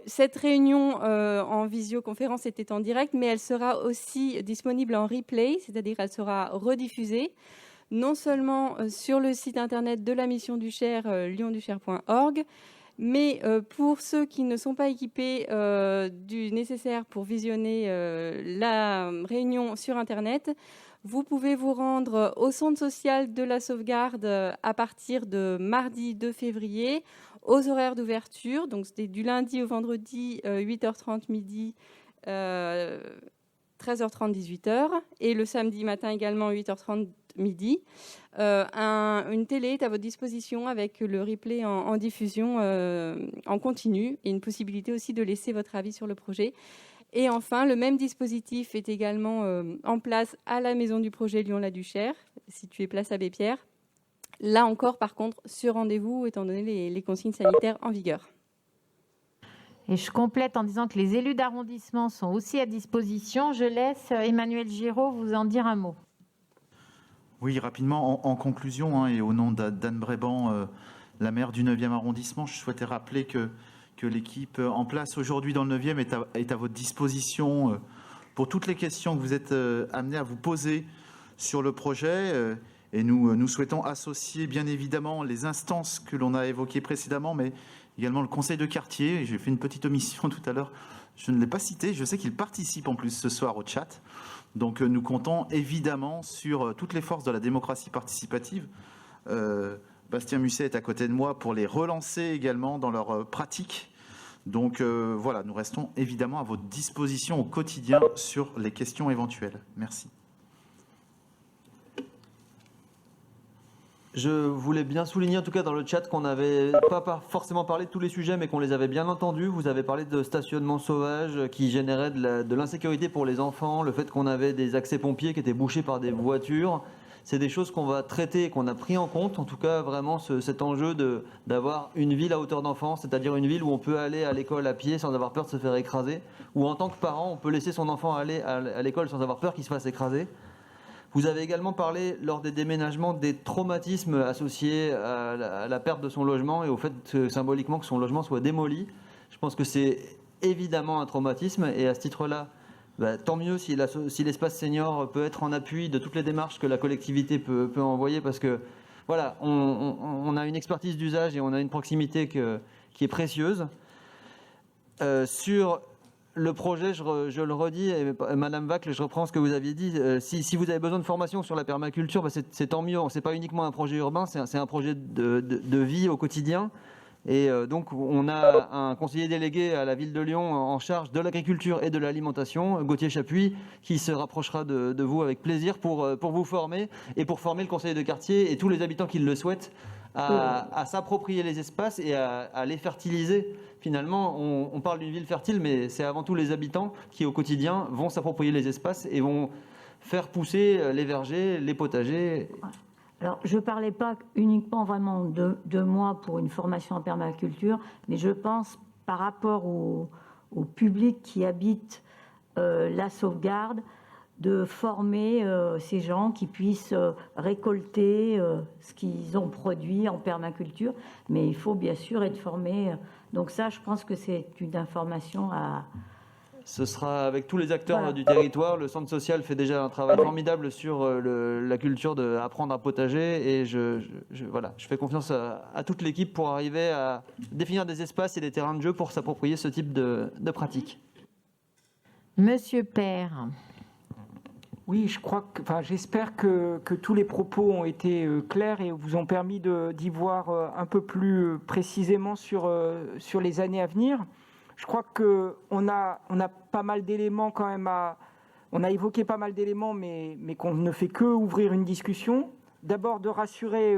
cette réunion en visioconférence était en direct, mais elle sera aussi disponible en replay, c'est-à-dire qu'elle sera rediffusée, non seulement sur le site internet de la mission du Cher, lyonducher.org, mais pour ceux qui ne sont pas équipés du nécessaire pour visionner la réunion sur internet, vous pouvez vous rendre au centre social de la sauvegarde à partir de mardi 2 février aux horaires d'ouverture. Donc, c'était du lundi au vendredi, 8h30 midi, 13h30, 18h. Et le samedi matin également, 8h30 midi. Une télé est à votre disposition avec le replay en diffusion en continu et une possibilité aussi de laisser votre avis sur le projet. Et enfin, le même dispositif est également en place à la maison du projet Lyon-La-Duchère, située place Abbé Pierre. Là encore, par contre, sur rendez-vous, étant donné les consignes sanitaires en vigueur. Et je complète en disant que les élus d'arrondissement sont aussi à disposition. Je laisse Emmanuel Giraud vous en dire un mot. Oui, rapidement, en conclusion, et au nom d'Anne Bréban, la maire du 9e arrondissement, je souhaitais rappeler que l'équipe en place aujourd'hui dans le 9e est à votre disposition pour toutes les questions que vous êtes amenés à vous poser sur le projet. Et nous souhaitons associer bien évidemment les instances que l'on a évoquées précédemment, mais également le conseil de quartier. J'ai fait une petite omission tout à l'heure, je ne l'ai pas cité, je sais qu'il participe en plus ce soir au chat. Donc nous comptons évidemment sur toutes les forces de la démocratie participative Bastien Musset est à côté de moi pour les relancer également dans leur pratique. Donc voilà, nous restons évidemment à votre disposition au quotidien sur les questions éventuelles. Merci. Je voulais bien souligner, en tout cas dans le chat, qu'on n'avait pas forcément parlé de tous les sujets, mais qu'on les avait bien entendus. Vous avez parlé de stationnement sauvage qui générait de l'insécurité pour les enfants, le fait qu'on avait des accès pompiers qui étaient bouchés par des voitures. C'est des choses qu'on va traiter et qu'on a pris en compte. En tout cas, vraiment, cet enjeu d'avoir une ville à hauteur d'enfant, c'est-à-dire une ville où on peut aller à l'école à pied sans avoir peur de se faire écraser, où en tant que parent, on peut laisser son enfant aller à l'école sans avoir peur qu'il se fasse écraser. Vous avez également parlé, lors des déménagements, des traumatismes associés à la perte de son logement et au fait, symboliquement, que son logement soit démoli. Je pense que c'est évidemment un traumatisme et à ce titre-là, tant mieux si l'espace senior peut être en appui de toutes les démarches que la collectivité peut envoyer parce que, voilà, on a une expertise d'usage et on a une proximité qui est précieuse. Sur le projet, je le redis, et Madame Wacle, je reprends ce que vous aviez dit. Si vous avez besoin de formation sur la permaculture, c'est tant mieux. Ce n'est pas uniquement un projet urbain, c'est un projet de vie au quotidien. Et donc, on a un conseiller délégué à la ville de Lyon en charge de l'agriculture et de l'alimentation, Gauthier Chapuis, qui se rapprochera de vous avec plaisir pour vous former et pour former le conseiller de quartier et tous les habitants qui le souhaitent à s'approprier les espaces et à les fertiliser. Finalement, on parle d'une ville fertile, mais c'est avant tout les habitants qui, au quotidien, vont s'approprier les espaces et vont faire pousser les vergers, les potagers. Alors, je ne parlais pas uniquement vraiment de moi pour une formation en permaculture, mais je pense par rapport au public qui habite la sauvegarde, de former ces gens qui puissent récolter ce qu'ils ont produit en permaculture, mais il faut bien sûr être formé. Donc ça, je pense que c'est une information à... Ce sera avec tous les acteurs du territoire. Le centre social fait déjà un travail formidable sur la culture d'apprendre à potager et je fais confiance à toute l'équipe pour arriver à définir des espaces et des terrains de jeu pour s'approprier ce type de pratique. Monsieur Père. Oui, j'espère que tous les propos ont été clairs et vous ont permis d'y voir un peu plus précisément sur les années à venir. Je crois qu'on a pas mal d'éléments quand même on a évoqué pas mal d'éléments, mais qu'on ne fait que ouvrir une discussion. D'abord de rassurer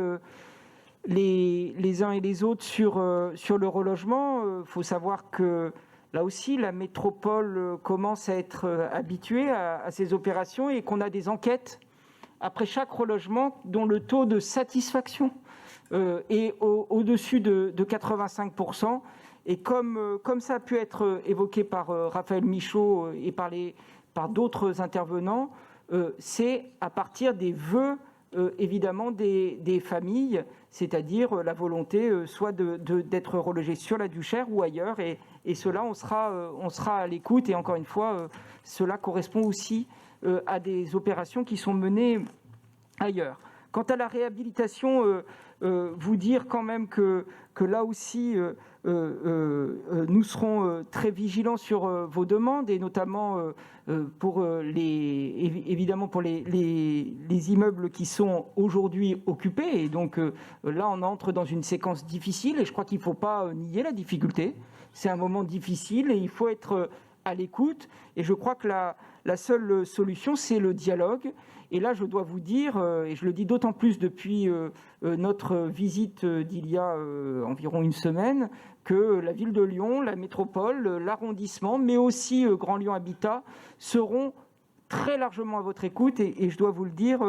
les uns et les autres sur le relogement. Il faut savoir que là aussi, la métropole commence à être habituée à ces opérations et qu'on a des enquêtes après chaque relogement dont le taux de satisfaction est au-dessus de 85%. Et comme ça a pu être évoqué par Raphaël Michaud et par d'autres intervenants, c'est à partir des vœux, évidemment, des familles, c'est-à-dire la volonté soit d'être relogé sur la Duchère ou ailleurs. Et cela, on sera à l'écoute. Et encore une fois, cela correspond aussi à des opérations qui sont menées ailleurs. Quant à la réhabilitation, vous dire quand même que là aussi, nous serons très vigilants sur vos demandes et notamment évidemment pour les immeubles qui sont aujourd'hui occupés. Et donc là, on entre dans une séquence difficile et je crois qu'il ne faut pas nier la difficulté. C'est un moment difficile et il faut être à l'écoute. Et je crois que la seule solution, c'est le dialogue. Et là, je dois vous dire, et je le dis d'autant plus depuis notre visite d'il y a environ une semaine, que la ville de Lyon, la métropole, l'arrondissement, mais aussi Grand Lyon Habitat seront très largement à votre écoute. Et je dois vous le dire,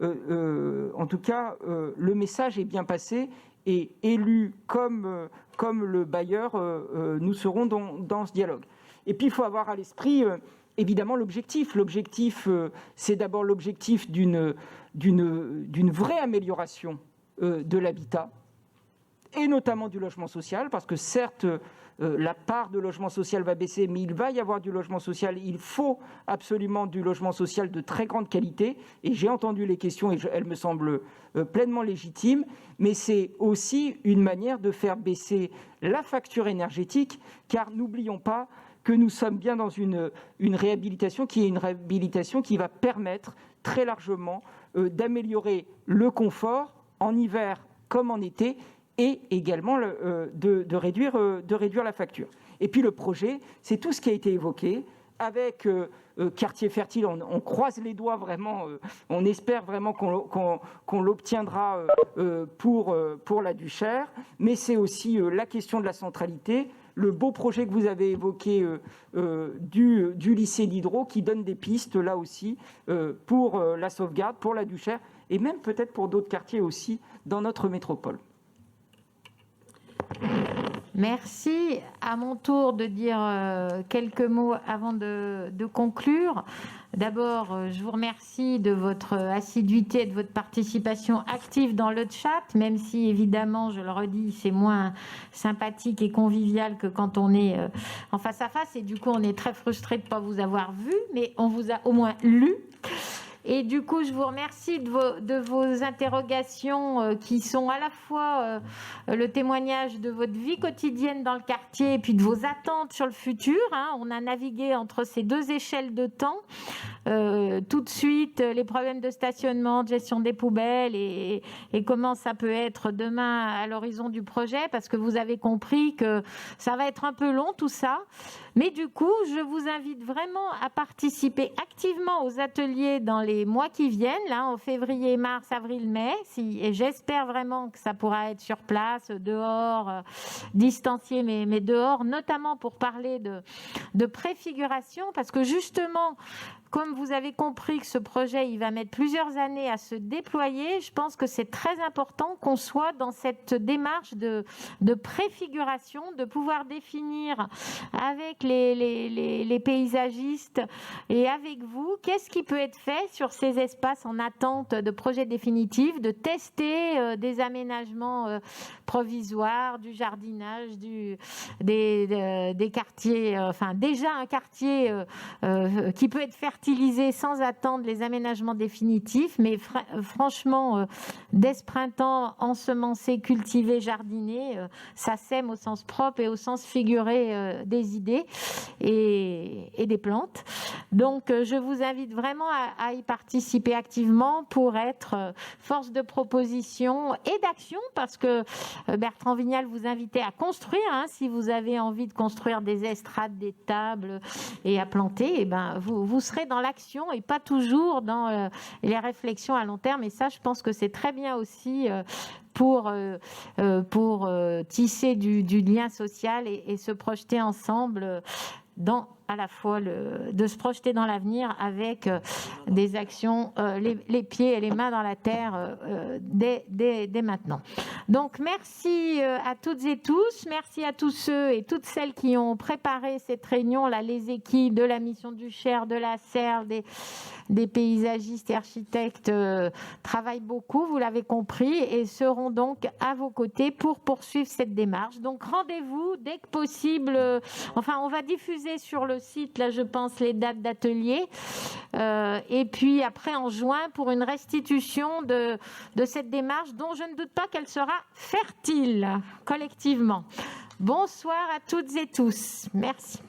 en tout cas, le message est bien passé. Et élus comme le bailleur, nous serons dans ce dialogue. Et puis, il faut avoir à l'esprit... évidemment, l'objectif. L'objectif, c'est d'abord l'objectif d'une vraie amélioration de l'habitat, et notamment du logement social, parce que certes, la part de logement social va baisser, mais il va y avoir du logement social. Il faut absolument du logement social de très grande qualité, et j'ai entendu les questions, et elles me semblent pleinement légitimes, mais c'est aussi une manière de faire baisser la facture énergétique, car n'oublions pas que nous sommes bien dans une réhabilitation qui est une réhabilitation qui va permettre très largement d'améliorer le confort en hiver comme en été, et également de réduire la facture. Et puis le projet, c'est tout ce qui a été évoqué, avec quartier fertile, on croise les doigts vraiment, on espère vraiment qu'on l'obtiendra pour la Duchère, mais c'est aussi la question de la centralité, le beau projet que vous avez évoqué du lycée d'Hydro qui donne des pistes là aussi pour la sauvegarde, pour la Duchère, et même peut-être pour d'autres quartiers aussi dans notre métropole. Merci. À mon tour de dire quelques mots avant de conclure. D'abord, je vous remercie de votre assiduité et de votre participation active dans le chat, même si évidemment, je le redis, c'est moins sympathique et convivial que quand on est en face à face. Et du coup, on est très frustré de ne pas vous avoir vu, mais on vous a au moins lu. Et du coup, je vous remercie de vos interrogations qui sont à la fois le témoignage de votre vie quotidienne dans le quartier et puis de vos attentes sur le futur. On a navigué entre ces deux échelles de temps. Tout de suite, les problèmes de stationnement, de gestion des poubelles et comment ça peut être demain à l'horizon du projet, parce que vous avez compris que ça va être un peu long tout ça. Mais du coup, je vous invite vraiment à participer activement aux ateliers dans les mois qui viennent, là, en février, mars, avril, mai. Et j'espère vraiment que ça pourra être sur place, dehors, distancié, mais dehors, notamment pour parler de préfiguration, parce que justement, comme vous avez compris que ce projet, il va mettre plusieurs années à se déployer, je pense que c'est très important qu'on soit dans cette démarche de préfiguration, de pouvoir définir avec les paysagistes et avec vous, qu'est-ce qui peut être fait sur ces espaces en attente de projets définitifs, de tester des aménagements provisoires, du jardinage, des quartiers, enfin déjà un quartier qui peut être fertilisé sans attendre les aménagements définitifs, mais franchement, dès ce printemps, ensemencer, cultiver, jardiner, ça sème au sens propre et au sens figuré des idées et des plantes. Donc, je vous invite vraiment à y participer activement pour être force de proposition et d'action, parce que Bertrand Vignal vous invitait à construire, si vous avez envie de construire des estrades, des tables et à planter, et ben, vous serez dans l'action et pas toujours dans les réflexions à long terme. Et ça, je pense que c'est très bien aussi pour tisser du lien social et se projeter ensemble dans à la fois de se projeter dans l'avenir avec des actions, les pieds et les mains dans la terre dès maintenant. Donc merci à toutes et tous, merci à tous ceux et toutes celles qui ont préparé cette réunion, là, les équipes de la mission du Cher, de la SERL, des paysagistes et architectes travaillent beaucoup, vous l'avez compris, et seront donc à vos côtés pour poursuivre cette démarche. Donc rendez-vous dès que possible. Enfin, on va diffuser sur le site, là, je pense, les dates d'atelier. Et puis après, en juin, pour une restitution de cette démarche dont je ne doute pas qu'elle sera fertile collectivement. Bonsoir à toutes et tous. Merci.